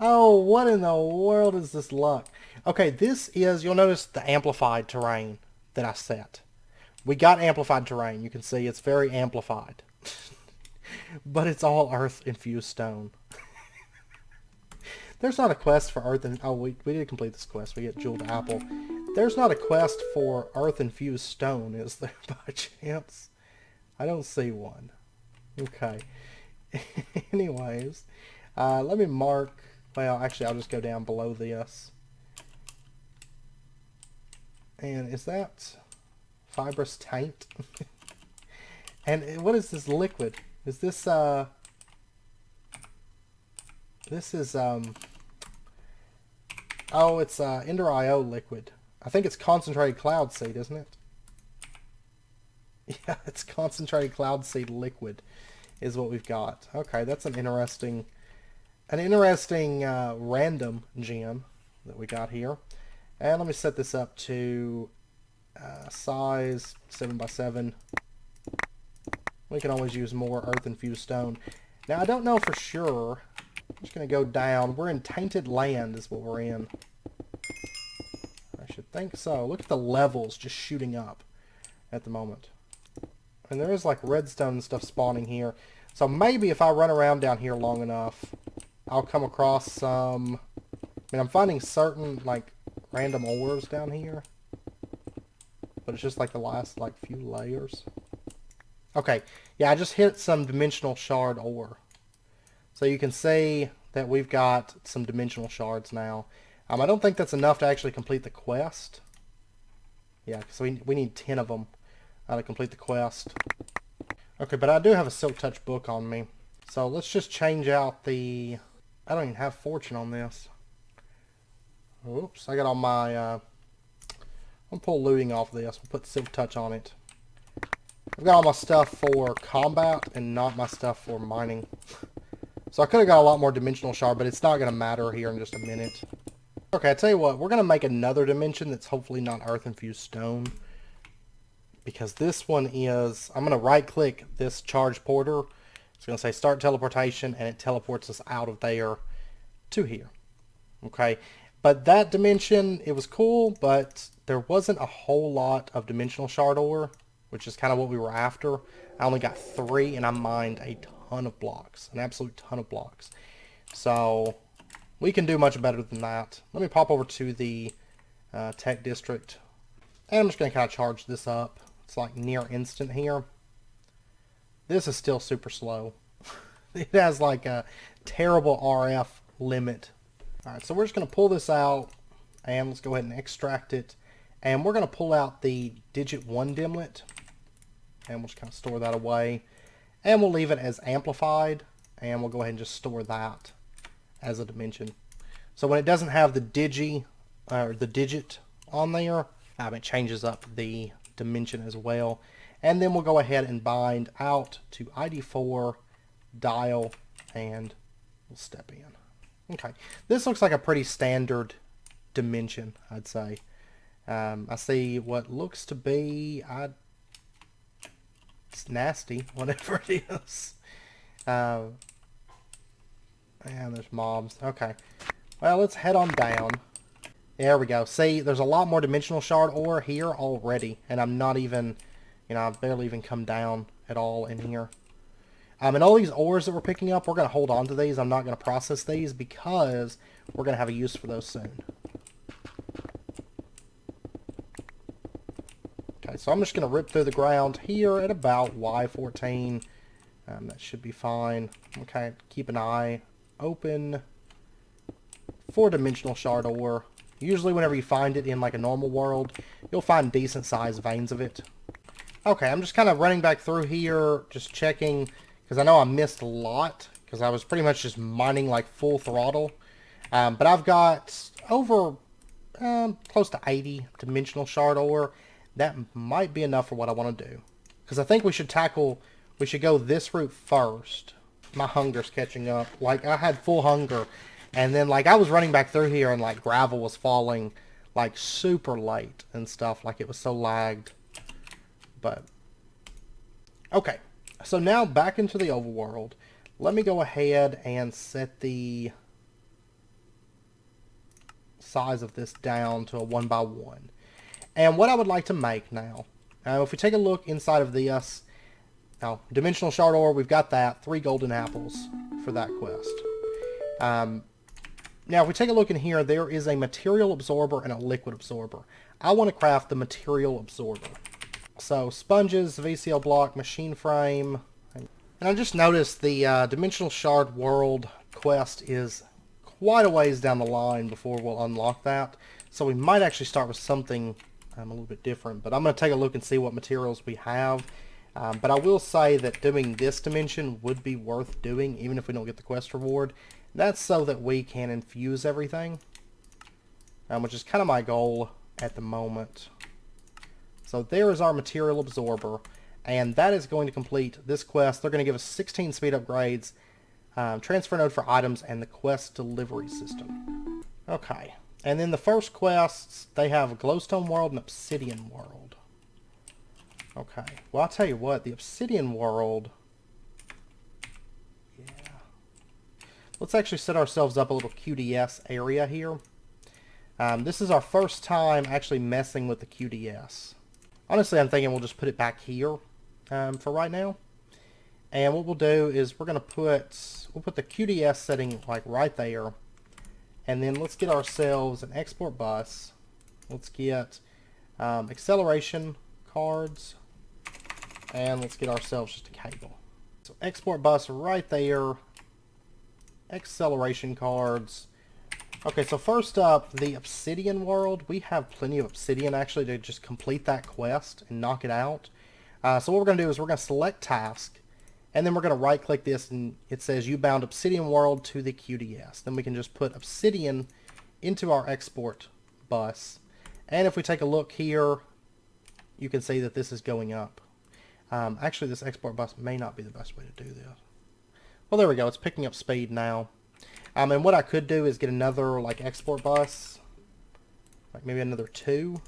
[SPEAKER 1] Oh, what in the world is this luck? Okay, this is, you'll notice the amplified terrain that I set. We got amplified terrain. You can see it's very amplified. But it's all earth infused stone. There's not a quest for earth and... Oh, we did complete this quest. We get jeweled apple. There's not a quest for earth infused stone, is there, by chance? I don't see one. Okay. Anyways, let me mark... Well, actually, I'll just go down below this. And is that fibrous taint? And what is this liquid? Is this, this is, oh, it's Ender IO liquid. I think it's concentrated cloud seed, isn't it? Yeah, it's concentrated cloud seed liquid is what we've got. Okay, that's an interesting random gem that we got here. And let me set this up to size 7x7. We can always use more earth infused stone. Now I don't know for sure. I'm just going to go down. We're in tainted land is what we're in. I should think so. Look at the levels just shooting up at the moment. And there is like redstone and stuff spawning here. So maybe if I run around down here long enough, I'll come across some... I mean, I'm finding certain like random ores down here. But it's just like the last like few layers. Okay, yeah, I just hit some dimensional shard ore. So you can see that we've got some dimensional shards now. I don't think that's enough to actually complete the quest. Yeah, so we need 10 of them to complete the quest. Okay, but I do have a Silk Touch book on me. So let's just change out the... I don't even have fortune on this. Oops, I got all my... I'm going to pull looting off this. We'll put Silk Touch on it. I've got all my stuff for combat and not my stuff for mining. So I could have got a lot more dimensional shard, but it's not going to matter here in just a minute. Okay, I tell you what, we're going to make another dimension that's hopefully not earth infused stone. Because this one is, I'm going to right click this charge porter. It's going to say start teleportation, and it teleports us out of there to here. Okay, but that dimension, it was cool, but there wasn't a whole lot of dimensional shard ore, which is kind of what we were after. I only got 3, and I mined a ton of blocks, an absolute ton of blocks. So we can do much better than that. Let me pop over to the tech district, and I'm just going to kind of charge this up. It's like near instant here. This is still super slow. It has like a terrible RF limit. Alright, so we're just going to pull this out, and let's go ahead and extract it. And we're going to pull out the digit 1 dimlet, and we'll just kind of store that away. And we'll leave it as amplified, and we'll go ahead and just store that as a dimension. So when it doesn't have the digi or the digit on there. It changes up the dimension as well. And then we'll go ahead and bind out to ID4, dial, and we'll step in. Okay, this looks like a pretty standard dimension, I'd say. I see what looks to be, it's nasty, whatever it is. And there's mobs. Okay, well, let's head on down. There we go. See, there's a lot more dimensional shard ore here already, and I'm not even, I've barely even come down at all in here. And all these ores that we're picking up, we're going to hold on to these. I'm not going to process these because we're going to have a use for those soon. Okay, so I'm just going to rip through the ground here at about Y14. That should be fine. Okay, keep an eye open for dimensional shard ore. Usually whenever you find it in like a normal world, you'll find decent sized veins of it. Okay, I'm just kind of running back through here, just checking, because I know I missed a lot, because I was pretty much just mining like full throttle. But I've got over close to 80 dimensional shard ore. That might be enough for what I want to do. Because I think we should go this route first. My hunger's catching up. Like, I had full hunger. And then, like, I was running back through here and, like, gravel was falling, like, super late and stuff. Like, it was so lagged. But, okay. So now, back into the overworld. Let me go ahead and set the size of this down to a 1x1. And what I would like to make now, if we take a look inside of this, now, dimensional shard ore, we've got that. 3 golden apples for that quest. Now, if we take a look in here, there is a material absorber and a liquid absorber. I want to craft the material absorber. So, sponges, VCL block, machine frame. And I just noticed the dimensional shard world quest is quite a ways down the line before we'll unlock that. So we might actually start with something a little bit different. But I'm going to take a look and see what materials we have. But I will say that doing this dimension would be worth doing, even if we don't get the quest reward. That's so that we can infuse everything, which is kind of my goal at the moment. So there is our material absorber, and that is going to complete this quest. They're going to give us 16 speed upgrades, transfer node for items, and the quest delivery system. Okay, and then the first quests, they have Glowstone World and Obsidian World. Okay, well, I'll tell you what, the Obsidian World, yeah. Let's actually set ourselves up a little QDS area here. This is our first time actually messing with the QDS. Honestly, I'm thinking we'll just put it back here for right now. And what we'll do is we'll put the QDS setting like right there. And then let's get ourselves an export bus. Let's get acceleration cards. And let's get ourselves just a cable. So export bus right there. Acceleration cards. Okay, so first up, the Obsidian World. We have plenty of Obsidian actually to just complete that quest and knock it out. So what we're going to do is we're going to select task. And then we're going to right click this and it says you bound Obsidian World to the QDS. Then we can just put Obsidian into our export bus. And if we take a look here, you can see that this is going up. Actually, this export bus may not be the best way to do this. Well, there we go. It's picking up speed now. And what I could do is get another like export bus, like maybe another 2.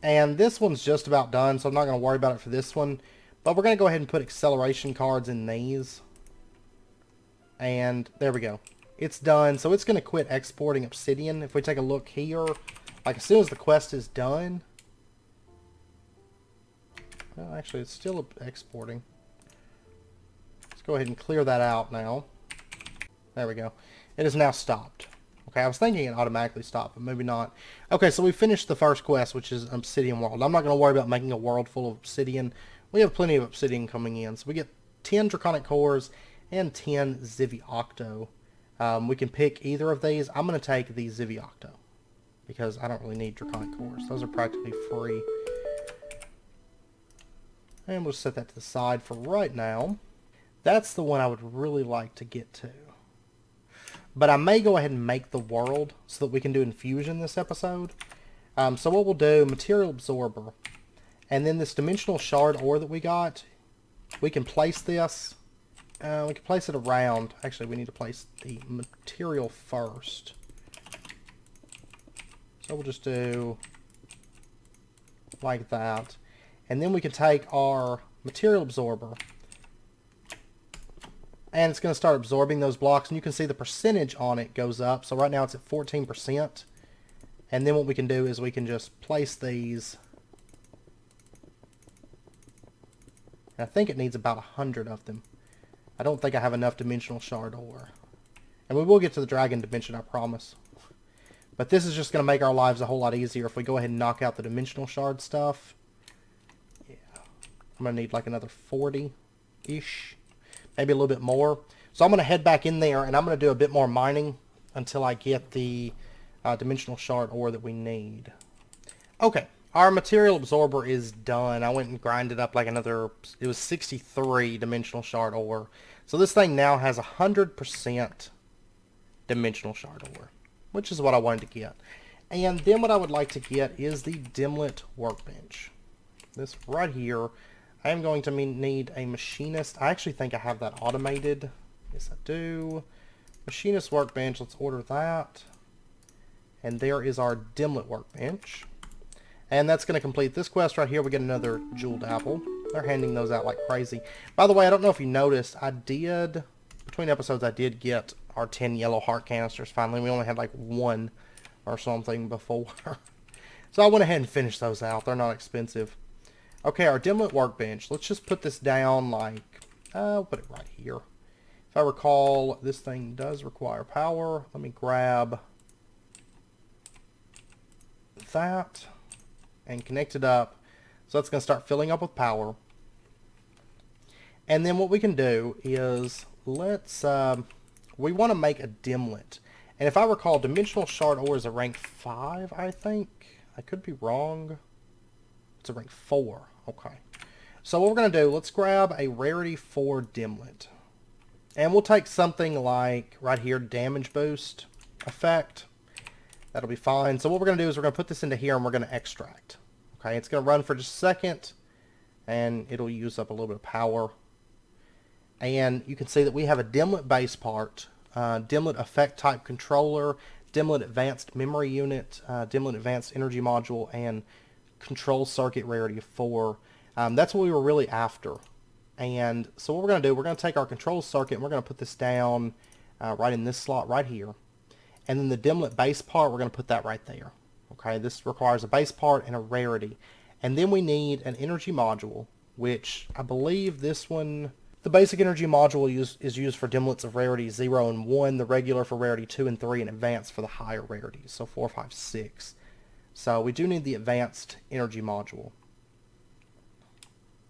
[SPEAKER 1] And this one's just about done, so I'm not going to worry about it for this one. But we're going to go ahead and put acceleration cards in these. And there we go. It's done. So it's going to quit exporting Obsidian. If we take a look here, like as soon as the quest is done. Well, actually, it's still exporting. Let's go ahead and clear that out now. There we go. It has now stopped. Okay, I was thinking it automatically stopped, but maybe not. Okay, so we finished the first quest, which is Obsidian World. I'm not going to worry about making a world full of Obsidian. We have plenty of Obsidian coming in. So we get 10 Draconic Cores and 10 Ziviocto. We can pick either of these. I'm going to take the Ziviocto because I don't really need Draconic Cores. Those are practically free. And we'll set that to the side for right now. That's the one I would really like to get to. but I may go ahead and make the world so that we can do infusion this episode. So what we'll do, material absorber, and then this dimensional shard ore that we got, we can place this. We can place it around. Actually, we need to place the material first. So we'll just do like that. And then we can take our material absorber, and it's going to start absorbing those blocks, and you can see the percentage on it goes up. So right now it's at 14%. And then what we can do is we can just place these. And I think it needs about 100 of them. I don't think I have enough dimensional shard ore. And we will get to the dragon dimension, I promise. But this is just going to make our lives a whole lot easier if we go ahead and knock out the dimensional shard stuff. Yeah. I'm going to need like another 40-ish. Maybe a little bit more. So I'm going to head back in there and I'm going to do a bit more mining until I get the dimensional shard ore that we need. Okay, our material absorber is done. I went and grinded up like another, it was 63 dimensional shard ore. So this thing now has 100% dimensional shard ore, which is what I wanted to get. And then what I would like to get is the Dimlet workbench. This right here. I am going to need a machinist. I actually think I have that automated. Yes, I do. Machinist workbench. Let's order that. And there is our Dimlet workbench. And that's going to complete this quest right here. We get another jeweled apple. They're handing those out like crazy. By the way, I don't know if you noticed, between episodes, I did get our 10 yellow heart canisters finally. We only had like one or something before. So I went ahead and finished those out. They're not expensive. Okay, our Dimlet workbench. Let's just put this down like, I'll put it right here. If I recall, this thing does require power. Let me grab that and connect it up. So that's going to start filling up with power. And then what we can do is, let's, we want to make a Dimlet. And if I recall, dimensional shard ore is a rank 5, I think. I could be wrong. It's a rank 4. Okay. So what we're going to do, let's grab a rarity 4 Dimlet. And we'll take something like, right here, damage boost effect. That'll be fine. So what we're going to do is we're going to put this into here and we're going to extract. Okay, it's going to run for just a second. And it'll use up a little bit of power. And you can see that we have a Dimlet base part, Dimlet effect type controller, Dimlet advanced memory unit, Dimlet advanced energy module, and control circuit rarity of 4. That's what we were really after. And so what we're going to do, we're going to take our control circuit and we're going to put this down right in this slot right here. And then the Dimlet base part, we're going to put that right there. Okay, this requires a base part and a rarity. And then we need an energy module, which I believe this one, the basic energy module is used for Dimlets of rarity 0 and 1, the regular for rarity 2 and 3, and advanced for the higher rarities, so 4, 5, 6. So we do need the advanced energy module.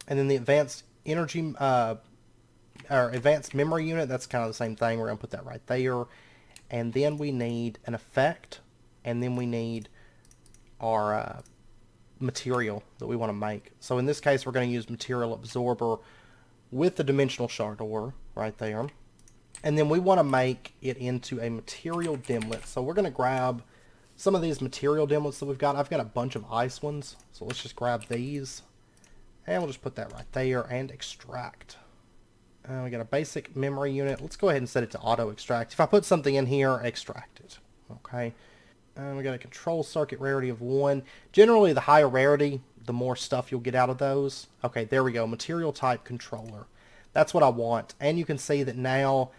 [SPEAKER 1] And then the advanced energy, or advanced memory unit, that's kind of the same thing. We're going to put that right there. And then we need an effect. And then we need our material that we want to make. So in this case, we're going to use material absorber with the dimensional shard ore right there. And then we want to make it into a material Dimlet. So we're going to grab some of these material Dimlets that we've got. I've got a bunch of ice ones, so let's just grab these. And we'll just put that right there and extract. We got a basic memory unit. Let's go ahead and set it to auto extract. If I put something in here, extract it. Okay. We got a control circuit rarity of 1. Generally, the higher rarity, the more stuff you'll get out of those. Okay, there we go. Material type controller. That's what I want. And you can see that now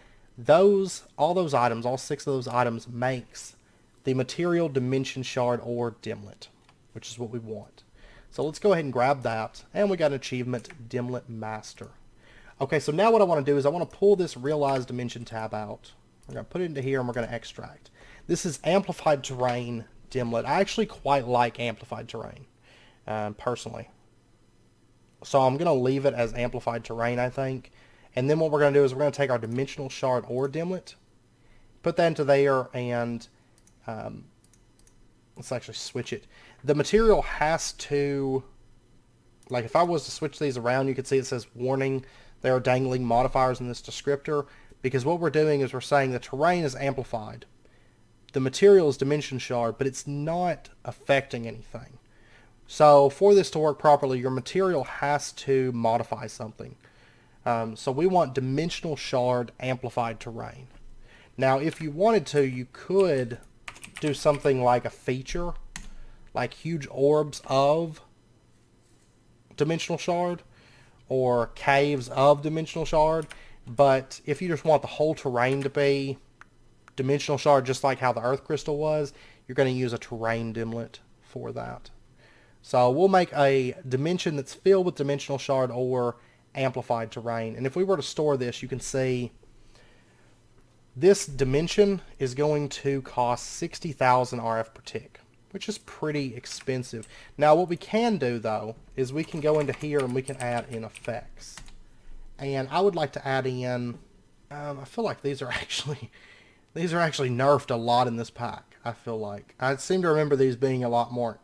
[SPEAKER 1] all those items, all 6 of those items makes the material dimension shard ore Dimlet, which is what we want. So let's go ahead and grab that. And we got an achievement, Dimlet Master. Okay, so now what I want to do is I want to pull this Realize Dimension tab out. We're going to put it into here and we're going to extract. This is Amplified Terrain Dimlet. I actually quite like Amplified Terrain, personally. So I'm going to leave it as Amplified Terrain, I think. And then what we're going to do is we're going to take our Dimensional Shard ore Dimlet, put that into there, and let's actually switch it. The material has to, like if I was to switch these around, you could see it says warning, there are dangling modifiers in this descriptor. because what we're doing is we're saying the terrain is amplified. The material is dimension shard, but it's not affecting anything. So for this to work properly, your material has to modify something. So we want dimensional shard amplified terrain. Now, if you wanted to, you could do something like a feature, like huge orbs of dimensional shard, or caves of dimensional shard. But if you just want the whole terrain to be dimensional shard, just like how the earth crystal was, you're going to use a terrain dimlet for that. So we'll make a dimension that's filled with dimensional shard or amplified terrain. And if we were to store this, you can see this dimension is going to cost 60,000 RF per tick, which is pretty expensive. Now what we can do though is we can go into here and we can add in effects. And I would like to add in, I feel like these are actually nerfed a lot in this pack. I feel like I seem to remember these being a lot more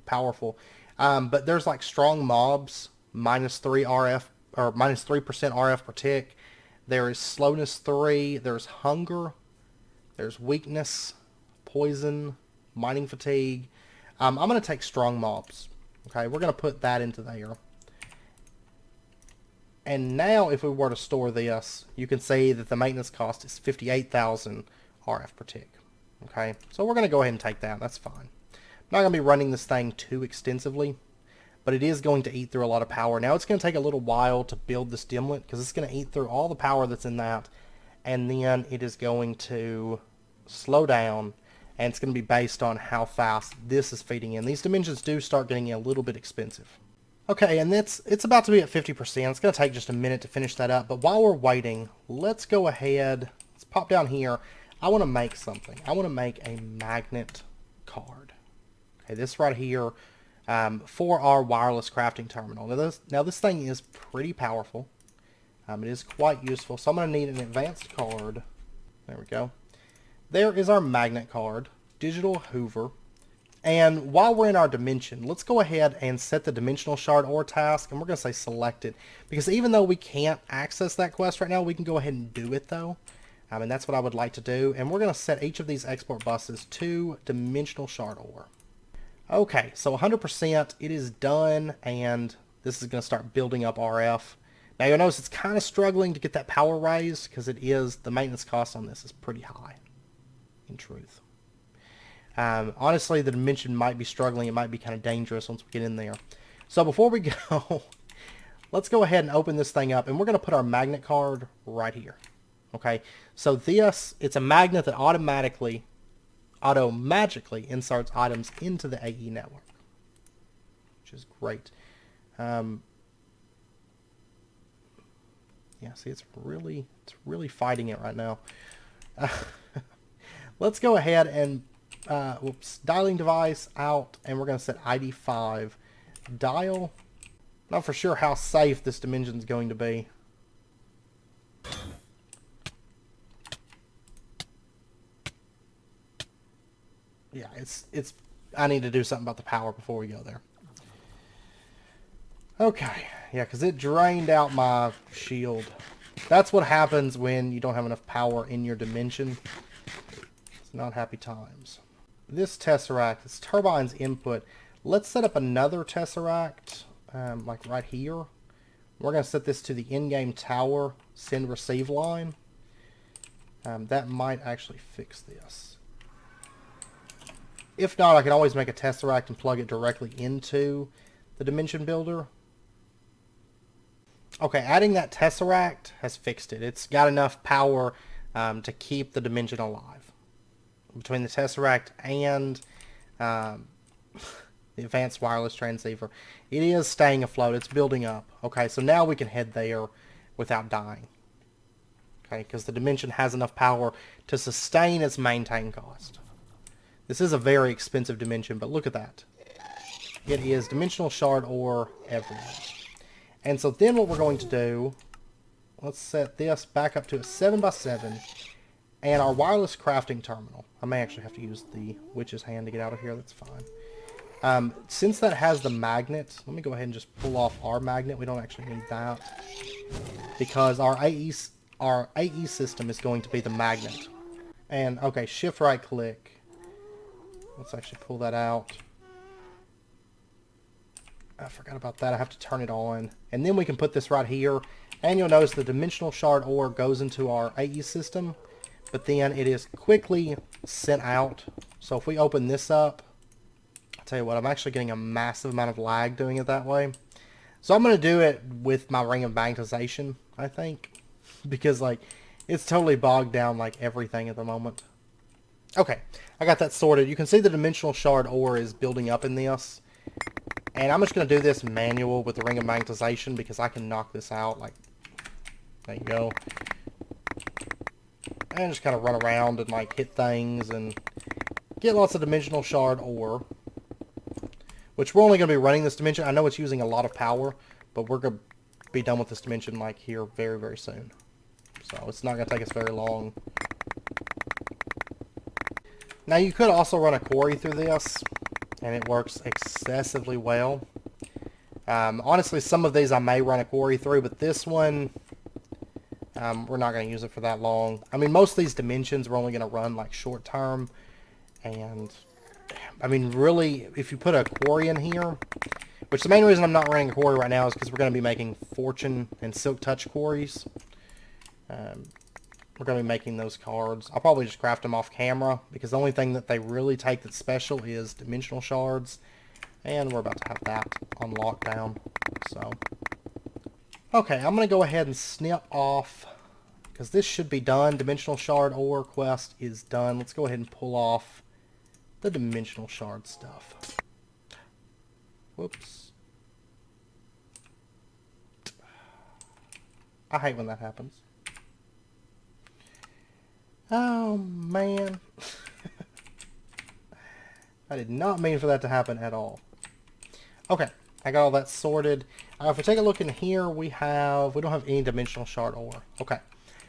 [SPEAKER 1] powerful. But there's like strong mobs, -3 RF or -3% RF per tick. There is slowness 3. There's hunger. There's weakness, poison, mining fatigue. I'm going to take strong mobs. Okay, we're going to put that into there. And now if we were to store this, you can see that the maintenance cost is 58,000 RF per tick. Okay, so we're going to go ahead and take that. That's fine. I'm not going to be running this thing too extensively, but it is going to eat through a lot of power. Now it's going to take a little while to build this dimlet because it's going to eat through all the power that's in that, and then it is going to slow down, and it's going to be based on how fast this is feeding in. These dimensions do start getting a little bit expensive. Okay, and it's about to be at 50%. It's going to take just a minute to finish that up, but while we're waiting, let's go ahead, let's pop down here. I want to make something. I want to make a magnet card. Okay, this right here, for our wireless crafting terminal. Now this thing is pretty powerful. It is quite useful, so I'm going to need an advanced card. There we go. There is our magnet card, digital Hoover. And while we're in our dimension, let's go ahead and set the dimensional shard ore task, and we're going to say select it, because even though we can't access that quest right now, we can go ahead and do it though. And that's what I would like to do. And we're going to set each of these export buses to dimensional shard ore. Okay, so 100%, it is done, and this is going to start building up RF. Now you'll notice it's kind of struggling to get that power raised, because the maintenance cost on this is pretty high, in truth. Honestly, the dimension might be struggling. It might be kind of dangerous once we get in there. So before we go, let's go ahead and open this thing up, and we're going to put our magnet card right here. Okay, so it's a magnet that auto-magically inserts items into the AE network, which is great. Yeah, see, it's really fighting it right now. Let's go ahead and dialing device out, and we're going to set ID 5 dial. Not for sure how safe this dimension is going to be. Yeah, I need to do something about the power before we go there. Okay, yeah, because it drained out my shield. That's what happens when you don't have enough power in your dimension. It's not happy times. This Tesseract, this turbine's input. Let's set up another Tesseract, like right here. We're going to set this to the in-game tower send receive line. That might actually fix this. If not, I can always make a Tesseract and plug it directly into the dimension builder. Okay, adding that Tesseract has fixed it. It's got enough power to keep the dimension alive. Between the Tesseract and the advanced wireless transceiver, it is staying afloat. It's building up. Okay, so now we can head there without dying. Okay, because the dimension has enough power to sustain its maintain cost. This is a very expensive dimension, but look at that. It is dimensional shard ore everywhere. And so then what we're going to do, let's set this back up to a 7x7, and our wireless crafting terminal. I may actually have to use the witch's hand to get out of here. That's fine. Since that has the magnet, let me go ahead and just pull off our magnet. We don't actually need that, because our our AE system is going to be the magnet. And, okay, shift right click. Let's actually pull that out. I forgot about that. I have to turn it on. And then we can put this right here. And you'll notice the dimensional shard ore goes into our AE system. But then it is quickly sent out. So if we open this up, I'll tell you what, I'm actually getting a massive amount of lag doing it that way. So I'm going to do it with my ring of magnetization, I think. Because, like, it's totally bogged down, like, everything at the moment. Okay, I got that sorted. You can see the dimensional shard ore is building up in this. And I'm just going to do this manual with the ring of magnetization because I can knock this out. Like, there you go. And just kind of run around and, like, hit things and get lots of dimensional shard ore. Which we're only going to be running this dimension. I know it's using a lot of power, but we're going to be done with this dimension, like, here very, very soon. So it's not going to take us very long. Now, you could also run a quarry through this, and it works excessively well. Honestly, some of these I may run a quarry through, but this one, we're not going to use it for that long. I mean, most of these dimensions we're only going to run, like, short term. And, I mean, really, if you put a quarry in here, which the main reason I'm not running a quarry right now is because we're going to be making Fortune and Silk Touch quarries. We're going to be making those cards. I'll probably just craft them off camera because the only thing that they really take that's special is dimensional shards. And we're about to have that on lockdown. So, okay, I'm going to go ahead and snip off because this should be done. Dimensional shard ore quest is done. Let's go ahead and pull off the dimensional shard stuff. Whoops. I hate when that happens. Oh, man. I did not mean for that to happen at all. Okay, I got all that sorted. If we take a look in here, we don't have any dimensional shard ore. Okay,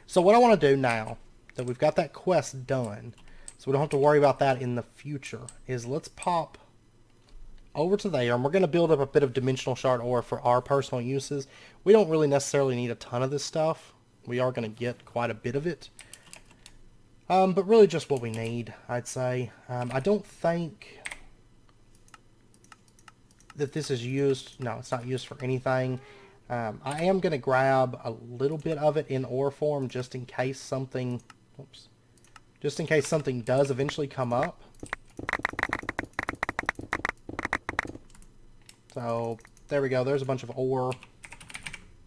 [SPEAKER 1] so what I want to do now that we've got that quest done, so we don't have to worry about that in the future, is let's pop over to there, and we're going to build up a bit of dimensional shard ore for our personal uses. We don't really necessarily need a ton of this stuff. We are going to get quite a bit of it. But really just what we need, I'd say. I don't think that this is used. No, it's not used for anything. I am going to grab a little bit of it in ore form just in case something... Oops. Just in case something does eventually come up. So, there we go. There's a bunch of ore.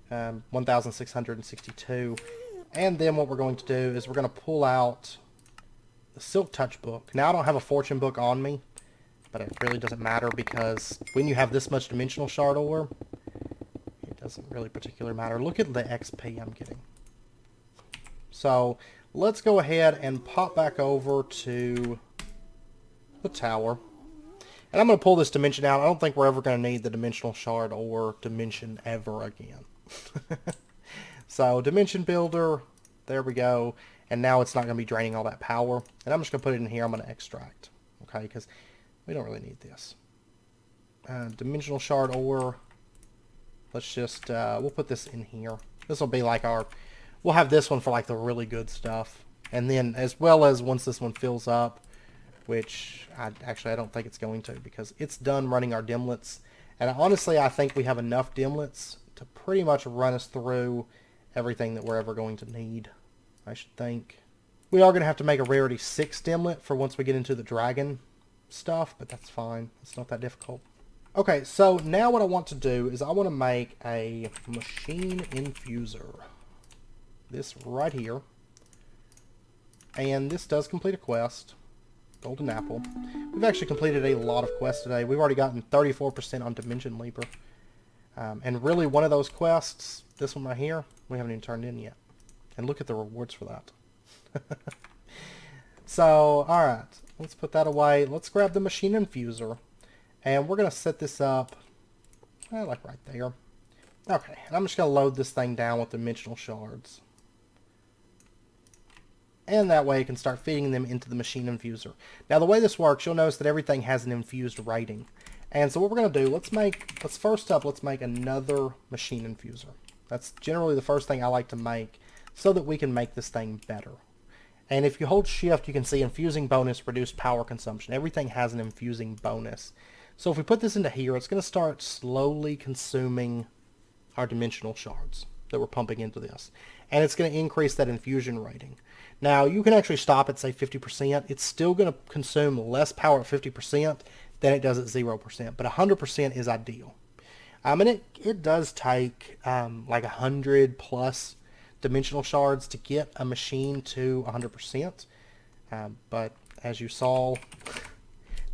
[SPEAKER 1] 1,662. And then what we're going to do is we're going to pull out the Silk Touch book. Now I don't have a fortune book on me, but it really doesn't matter because when you have this much dimensional shard ore, it doesn't really particularly matter. Look at the XP I'm getting. So let's go ahead and pop back over to the tower. And I'm going to pull this dimension out. I don't think we're ever going to need the dimensional shard ore dimension ever again. So, Dimension Builder, there we go. And now it's not going to be draining all that power. And I'm just going to put it in here. I'm going to extract. Okay, because we don't really need this. Dimensional Shard Ore. Let's just, we'll put this in here. This will be like our, we'll have this one for like the really good stuff. And then, as well as once this one fills up, which I don't think it's going to because it's done running our dimlets. And honestly, I think we have enough dimlets to pretty much run us through everything that we're ever going to need, I should think. We are going to have to make a rarity 6 dimlet for once we get into the dragon stuff, but that's fine. It's not that difficult. Okay, so now what I want to do is I want to make a Machine Infuser. This right here. And this does complete a quest. Golden Apple. We've actually completed a lot of quests today. We've already gotten 34% on Dimension Leaper. And really one of those quests, this one right here, we haven't even turned in yet. And look at the rewards for that. So, alright. Let's put that away. Let's grab the Machine Infuser. And we're going to set this up, like right there. Okay, and I'm just going to load this thing down with dimensional shards. And that way you can start feeding them into the Machine Infuser. Now the way this works, you'll notice that everything has an infused rating. And so what we're going to do, let's first up, let's make another Machine Infuser. That's generally the first thing I like to make. so that we can make this thing better. And if you hold shift, you can see infusing bonus, reduced power consumption. Everything has an infusing bonus. So if we put this into here, it's going to start slowly consuming our dimensional shards that we're pumping into this. And it's going to increase that infusion rating. Now, you can actually stop at, say, 50%. It's still going to consume less power at 50% than it does at 0%. But 100% is ideal. And it does take like 100 plus dimensional shards to get a machine to 100%. But as you saw,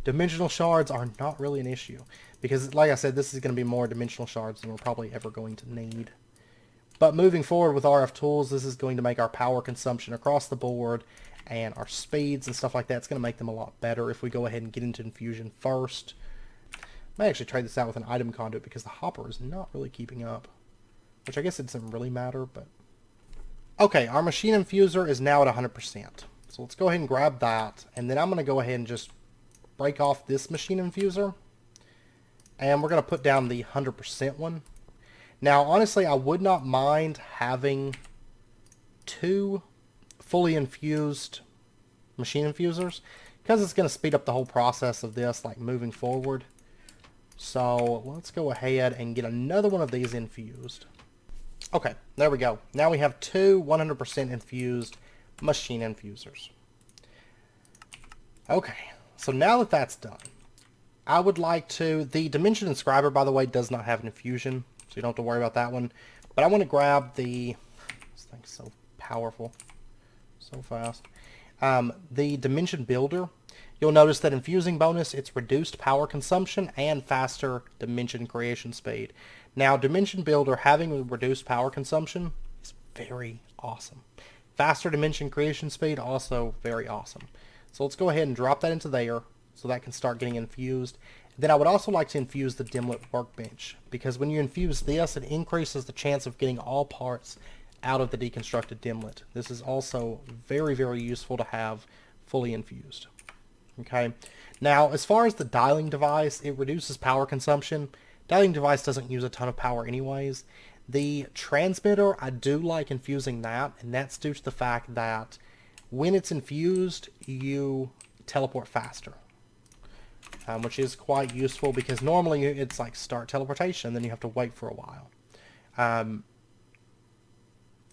[SPEAKER 1] dimensional shards are not really an issue. Because, like I said, this is going to be more dimensional shards than we're probably ever going to need. But moving forward with RFTools, this is going to make our power consumption across the board and our speeds and stuff like that. It's going to make them a lot better if we go ahead and get into Infusion first. I may actually try this out with an item conduit because the hopper is not really keeping up. Which I guess it doesn't really matter, but... Okay, our Machine Infuser is now at 100%. So let's go ahead and grab that. And then I'm going to go ahead and just break off this Machine Infuser. And we're going to put down the 100% one. Now, honestly, I would not mind having 2 fully infused Machine Infusers, because it's going to speed up the whole process of this, like, moving forward. So, let's go ahead and get another one of these infused. Okay, there we go. Now we have 2 100% infused Machine Infusers. Okay, so now that that's done, I would like to... The Dimension Inscriber, by the way, does not have an infusion, so you don't have to worry about that one. But I want to grab the... This thing's so powerful. So fast. The Dimension Builder. You'll notice that infusing bonus, it's reduced power consumption and faster dimension creation speed. Now, Dimension Builder having reduced power consumption is very awesome. Faster dimension creation speed, also very awesome. So let's go ahead and drop that into there so that can start getting infused. Then I would also like to infuse the Dimlet Workbench, because when you infuse this, it increases the chance of getting all parts out of the deconstructed Dimlet. This is also very, very useful to have fully infused. Okay. Now, as far as the dialing device, it reduces power consumption. Dialing device doesn't use a ton of power anyways. The transmitter, I do like infusing that, and that's due to the fact that when it's infused, you teleport faster. Which is quite useful, because normally it's like start teleportation, then you have to wait for a while.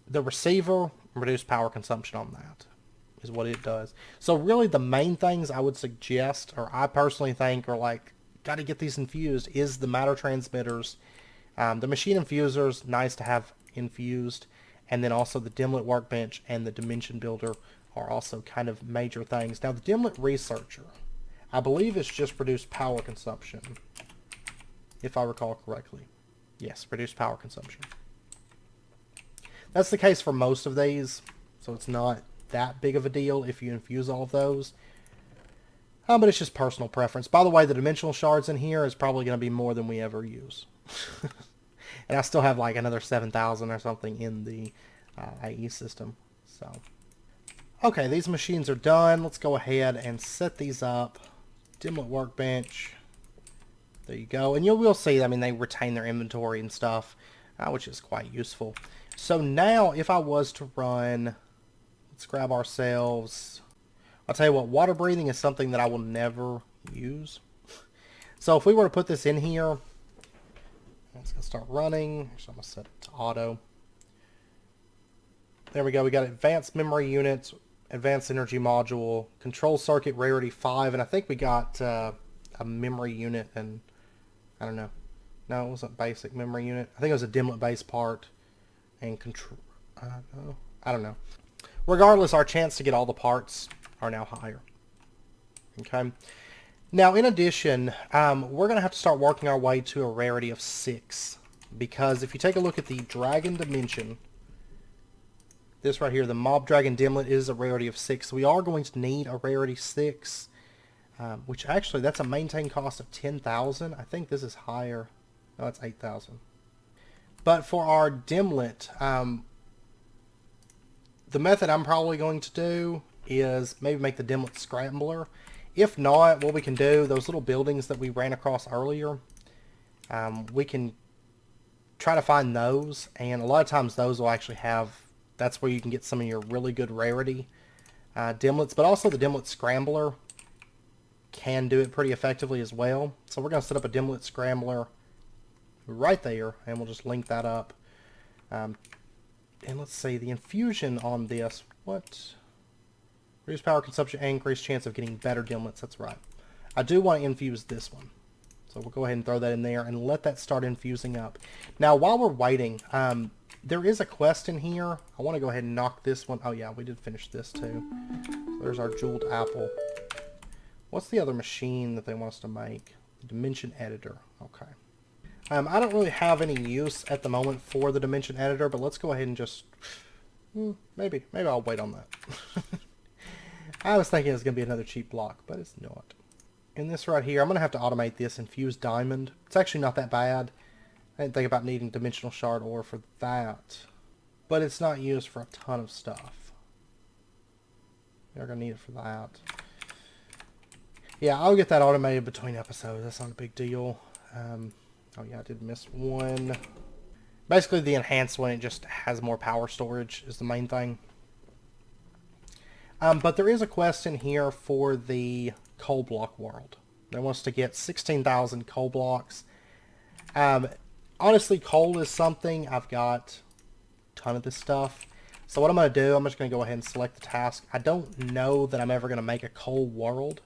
[SPEAKER 1] The receiver, reduce power consumption on that is what it does. So really the main things I would suggest, or I personally think are like, got to get these infused, is the matter transmitters. The Machine Infusers, nice to have infused. And then also the Dimlet Workbench and the Dimension Builder are also kind of major things. Now the Dimlet Researcher, I believe it's just reduced power consumption, if I recall correctly. Yes, reduced power consumption. That's the case for most of these, so it's not that big of a deal if you infuse all of those. But it's just personal preference. By the way, the dimensional shards in here is probably going to be more than we ever use. And I still have like another 7,000 or something in the AE system. So, okay, these machines are done. Let's go ahead and set these up. Dimlet Workbench. There you go. And you'll see, I mean, they retain their inventory and stuff, which is quite useful. So now, if I was to run, let's grab ourselves, I'll tell you what, water breathing is something that I will never use. So if we were to put this in here, it's going to start running. So I'm going to set it to auto. There we go. We got advanced memory units, advanced energy module, control circuit rarity 5, and I think we got a memory unit, and I don't know. No, it wasn't basic memory unit. I think it was a Dimlet base part and control. I don't know. Regardless, our chance to get all the parts are now higher. Okay. Now, in addition, we're going to have to start working our way to a rarity of 6. Because if you take a look at the Dragon Dimension, this right here, the Mob Dragon Dimlet is a rarity of 6. So we are going to need a rarity 6, which actually, that's a maintain cost of 10,000. I think this is higher. No, it's 8,000. But for our Dimlet, the method I'm probably going to do is maybe make the Dimlet Scrambler. If not, what we can do, those little buildings that we ran across earlier, we can try to find those, and a lot of times those will actually have That's where you can get some of your really good rarity dimlets, but also the dimlet scrambler can do it pretty effectively as well. So we're going to set up a dimlet scrambler right there, and we'll just link that up. And let's see, the infusion on this, what? Reduce power consumption and increase chance of getting better dimlets, that's right. I do want to infuse this one. So we'll go ahead and throw that in there and let that start infusing up. Now, while we're waiting, there is a quest in here. I want to go ahead and knock this one. Oh yeah, we did finish this too. So there's our jeweled apple. What's the other machine that they want us to make? The dimension editor. Okay. I don't really have any use at the moment for the dimension editor, but let's go ahead and just... maybe I'll wait on that. I was thinking it was going to be another cheap block, but it's not. In this right here, I'm going to have to automate this infused diamond. It's actually not that bad. I didn't think about needing dimensional shard ore for that. But it's not used for a ton of stuff. You're going to need it for that. Yeah, I'll get that automated between episodes. That's not a big deal. Oh yeah, I did miss one. Basically, the enhanced one, it just has more power storage is the main thing. But there is a quest in here for the coal block world. They want us to get 16,000 coal blocks. Honestly, coal is something. I've got a ton of this stuff. So what I'm going to do, I'm just going to go ahead and select the task. I don't know that I'm ever going to make a coal world.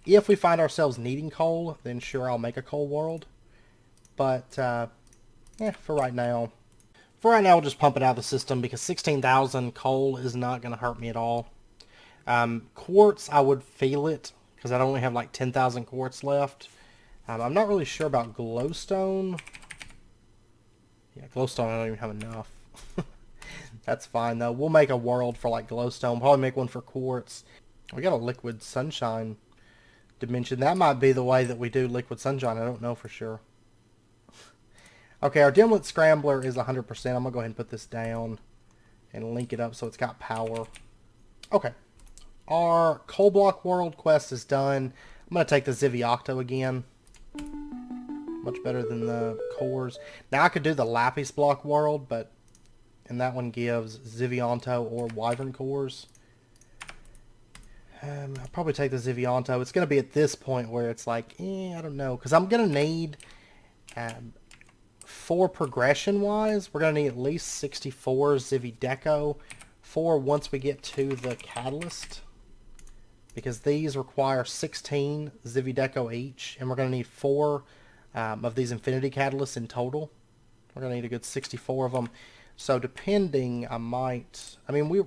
[SPEAKER 1] If we find ourselves needing coal, then sure, I'll make a coal world. But, for right now, we'll just pump it out of the system because 16,000 coal is not going to hurt me at all. Quartz, I would feel it because I only have like 10,000 quartz left. I'm not really sure about glowstone. Yeah, glowstone, I don't even have enough. That's fine though. We'll make a world for like glowstone. Probably make one for quartz. We got a liquid sunshine dimension. That might be the way that we do liquid sunshine. I don't know for sure. Okay, our dimlet scrambler is 100%. I'm going to go ahead and put this down and link it up so it's got power. Okay. Our coal block world quest is done. I'm going to take the Ziviocto again. Much better than the cores. Now I could do the lapis block world, but and that one gives Zivionto or wyvern cores. I'll probably take the Zivionto. It's going to be at this point where it's like, I don't know. Because I'm going to need, for progression-wise, we're going to need at least 64 Zivideco for once we get to the catalyst. Because these require 16 Zivideco each. And we're going to need 4 of these infinity catalysts in total. We're going to need a good 64 of them. So depending, I mean, we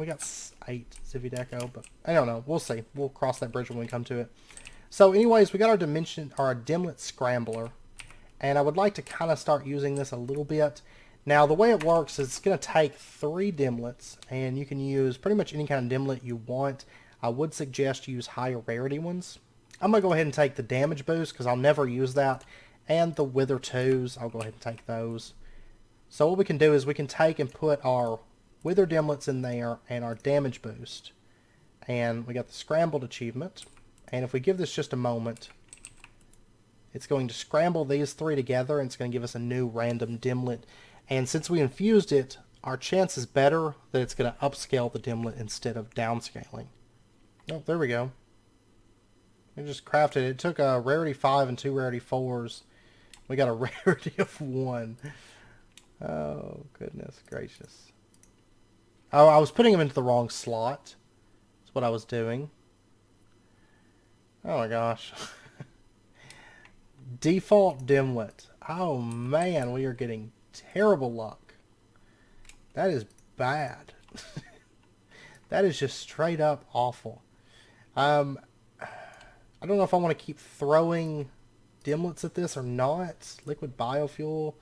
[SPEAKER 1] got 8 Zivideco, but I don't know. We'll see. We'll cross that bridge when we come to it. So anyways, we got our dimlet scrambler, and I would like to kind of start using this a little bit. Now, the way it works is it's going to take 3 dimlets, and you can use pretty much any kind of dimlet you want. I would suggest you use higher rarity ones. I'm going to go ahead and take the damage boost, because I'll never use that, and the wither 2s. I'll go ahead and take those. So what we can do is we can take and put our wither dimlets in there and our damage boost. And we got the scrambled achievement. And if we give this just a moment, it's going to scramble these 3 together and it's going to give us a new random dimlet. And since we infused it, our chance is better that it's going to upscale the dimlet instead of downscaling. Oh, there we go. We just crafted it. It took a rarity 5 and 2 rarity 4s. We got a rarity of 1. Oh, goodness gracious. Oh, I was putting them into the wrong slot. That's what I was doing. Oh my gosh. Default dimlet. Oh man, we are getting terrible luck. That is bad. That is just straight up awful. I don't know if I want to keep throwing dimlets at this or not. Liquid biofuel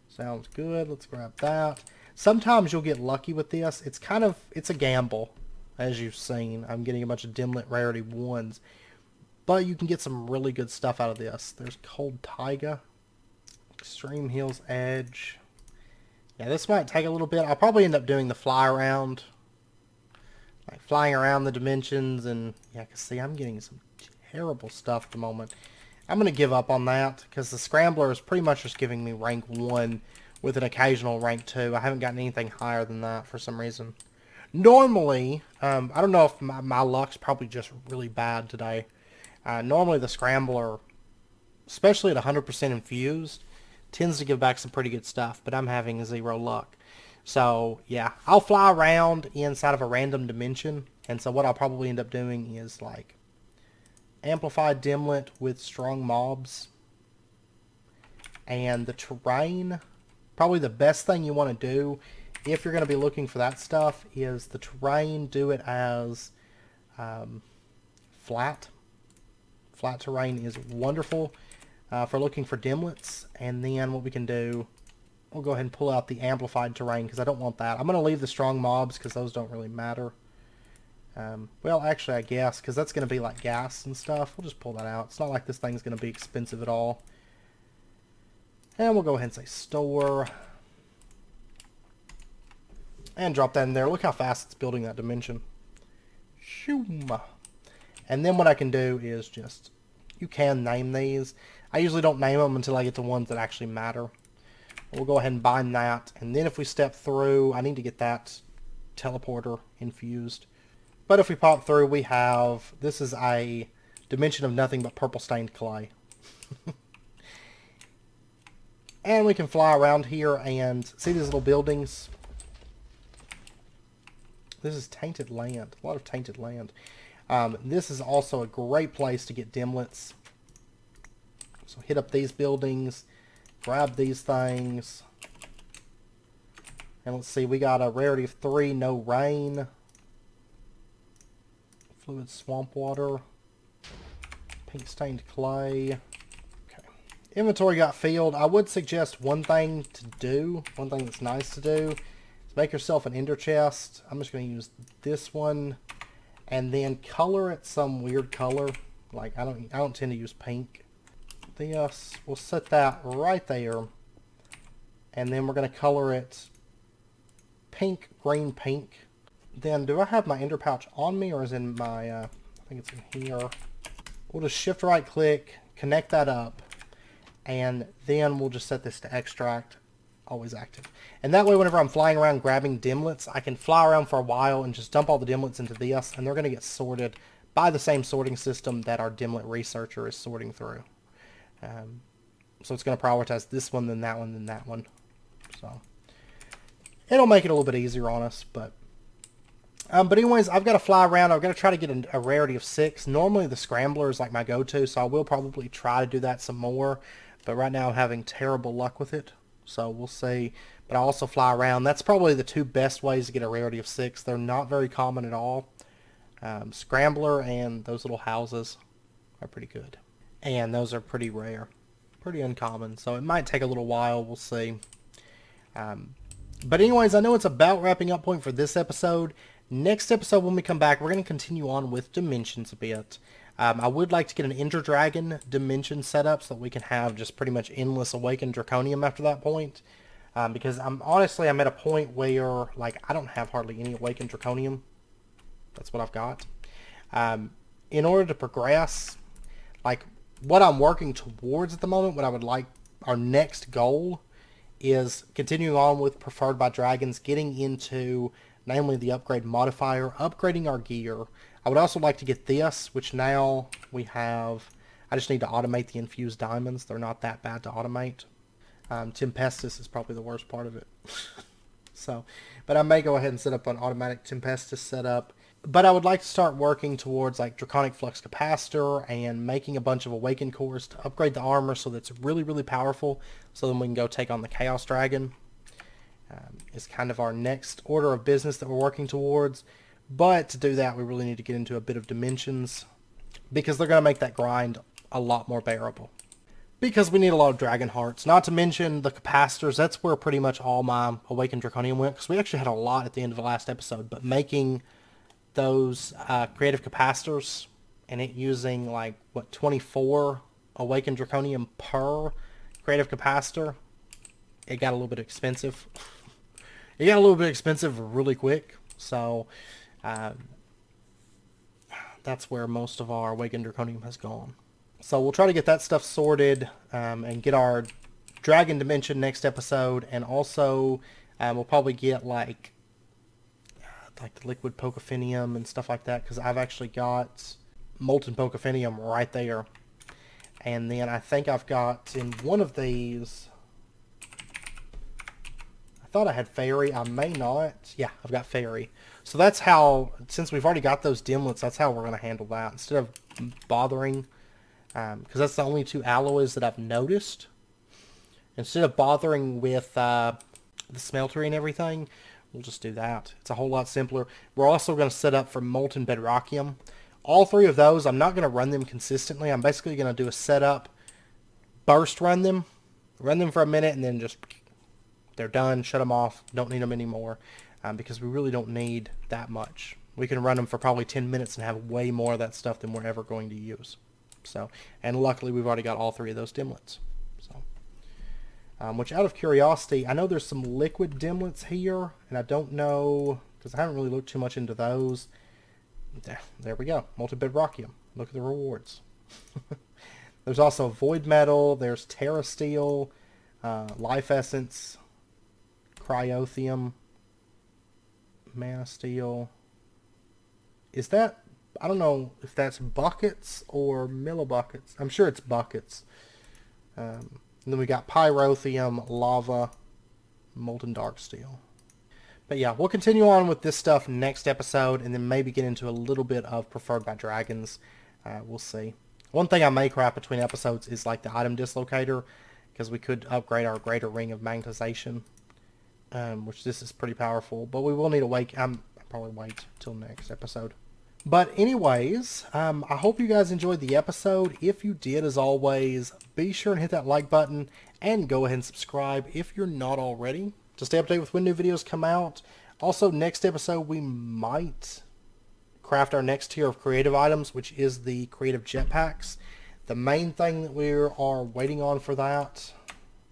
[SPEAKER 1] sounds good. Let's grab that. Sometimes you'll get lucky with this. It's a gamble, as you've seen. I'm getting a bunch of dimlet rarity 1s. But you can get some really good stuff out of this. There's Cold Taiga. Extreme Hills Edge. Yeah, this might take a little bit. I'll probably end up doing the fly around. Like flying around the dimensions. And yeah, because see, I'm getting some terrible stuff at the moment. I'm going to give up on that. Because the Scrambler is pretty much just giving me rank 1 with an occasional rank 2. I haven't gotten anything higher than that for some reason. Normally, I don't know if my luck's probably just really bad today. Normally the Scrambler, especially at 100% infused, tends to give back some pretty good stuff, but I'm having 0 luck. So, yeah, I'll fly around inside of a random dimension, and so what I'll probably end up doing is, like, amplified dimlet with strong mobs. And the terrain, probably the best thing you want to do if you're going to be looking for that stuff is the terrain, do it as flat. Flat terrain is wonderful for looking for dimlets. And then what we can do, we'll go ahead and pull out the amplified terrain because I don't want that. I'm going to leave the strong mobs because those don't really matter. Well, actually, I guess, because that's going to be like gas and stuff. We'll just pull that out. It's not like this thing's going to be expensive at all. And we'll go ahead and say store. And drop that in there. Look how fast it's building that dimension. Shoom. And then what I can do is just, you can name these. I usually don't name them until I get to ones that actually matter. We'll go ahead and bind that. And then if we step through, I need to get that teleporter infused. But if we pop through, we have, this is a dimension of nothing but purple stained clay. And we can fly around here and see these little buildings. This is tainted land. A lot of tainted land. This is also a great place to get dimlets. So hit up these buildings. Grab these things. And let's see. We got a rarity of 3. No rain. Fluid swamp water. Pink stained clay. Inventory got filled. I would suggest one thing to do, one thing that's nice to do, is make yourself an Enderchest. I'm just going to use this one, and then color it some weird color. Like I don't tend to use pink. This, we'll set that right there, and then we're going to color it pink, green, pink. Then do I have my Ender pouch on me, or is it in my? I think it's in here. We'll just shift right click, connect that up. And then we'll just set this to extract, always active. And that way, whenever I'm flying around grabbing dimlets, I can fly around for a while and just dump all the dimlets into this, and they're going to get sorted by the same sorting system that our dimlet researcher is sorting through. So it's going to prioritize this one, then that one, then that one. So it'll make it a little bit easier on us, but anyways, I've got to fly around. I've got to try to get a rarity of 6. Normally the Scrambler is like my go-to, so I will probably try to do that some more. But right now I'm having terrible luck with it, so we'll see. But I also fly around. That's probably the 2 best ways to get a rarity of 6. They're not very common at all. Scrambler and those little houses are pretty good. And those are pretty rare. Pretty uncommon. So it might take a little while. We'll see. But anyways, I know it's about wrapping up point for this episode. Next episode, when we come back, we're going to continue on with dimensions a bit. I would like to get an Ender Dragon dimension set up so that we can have just pretty much endless Awakened Draconium after that point. Because I'm at a point where like I don't have hardly any Awakened Draconium. That's what I've got. In order to progress, like what I'm working towards at the moment, what I would like, our next goal is continuing on with Preferred by Dragons, getting into namely the upgrade modifier, upgrading our gear. I would also like to get this, which now we have. I just need to automate the infused diamonds. They're not that bad to automate. Tempestus is probably the worst part of it. But I may go ahead and set up an automatic Tempestus setup. But I would like to start working towards like Draconic Flux Capacitor and making a bunch of Awakened Cores to upgrade the armor so that's really, really powerful. So then we can go take on the Chaos Dragon. Is kind of our next order of business that we're working towards. But to do that, we really need to get into a bit of dimensions because they're going to make that grind a lot more bearable. Because we need a lot of Dragon Hearts. Not to mention the capacitors. That's where pretty much all my Awakened Draconium went. Because we actually had a lot at the end of the last episode. But making those creative capacitors and it using like, 24 Awakened Draconium per creative capacitor, it got a little bit expensive. It got a little bit expensive really quick. So that's where most of our Awakened Draconium has gone. So we'll try to get that stuff sorted and get our Dragon Dimension next episode, and also we'll probably get like the liquid Pocophinium and stuff like that, because I've actually got molten Pocophinium right there. And then I think I've got in one of these, I thought I had Fairy, I may not. Yeah, I've got Fairy. So that's how, since we've already got those dimlets, that's how we're going to handle that. Instead of bothering, because that's the only two alloys that I've noticed. Instead of bothering with the smeltery and everything, we'll just do that. It's a whole lot simpler. We're also going to set up for molten bedrockium. All three of those, I'm not going to run them consistently. I'm basically going to do a setup, burst run them for a minute, and then just, they're done, shut them off, don't need them anymore, because we really don't need that much. We can run them for probably 10 minutes and have way more of that stuff than we're ever going to use. So, and luckily we've already got all three of those dimlets. So, which out of curiosity, I know there's some liquid dimlets here, and I don't know, because I haven't really looked too much into those. There we go. Molten bedrockium. Look at the rewards. There's also void metal. There's terra steel, life essence, cryothium, mana steel. Is that, I don't know if that's buckets or millibuckets. I'm sure it's buckets. And then we got pyrothium, lava, molten dark steel. But yeah, we'll continue on with this stuff next episode, and then maybe get into a little bit of Preferred by Dragons. We'll see. One thing I may craft between episodes is like the item dislocator, because we could upgrade our greater ring of magnetization, which this is pretty powerful. But we will need to wait. I'll probably wait till next episode. But anyways, I hope you guys enjoyed the episode. If you did, as always, be sure and hit that like button, and go ahead and subscribe if you're not already, to stay updated with when new videos come out. Also, next episode we might craft our next tier of creative items, which is the creative jetpacks. The main thing that we are waiting on for that,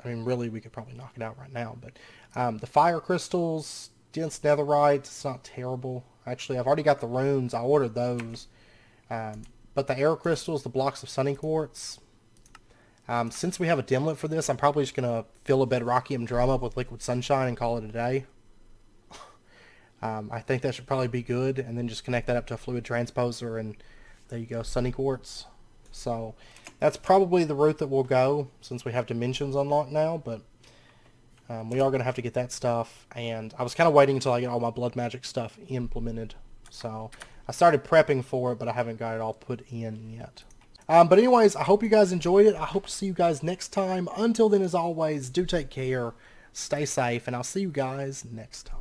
[SPEAKER 1] I mean, really, we could probably knock it out right now, but the fire crystals, dense netherite, it's not terrible. Actually, I've already got the runes. I ordered those. But the air crystals, the blocks of sunny quartz, since we have a dimlet for this, I'm probably just going to fill a bedrockium drum up with liquid sunshine and call it a day. I think that should probably be good, and then just connect that up to a fluid transposer, and there you go, sunny quartz. So that's probably the route that we'll go, since we have dimensions unlocked now, but we are going to have to get that stuff, and I was kind of waiting until I get all my blood magic stuff implemented. So I started prepping for it, but I haven't got it all put in yet. But anyways, I hope you guys enjoyed it. I hope to see you guys next time. Until then, as always, do take care, stay safe, and I'll see you guys next time.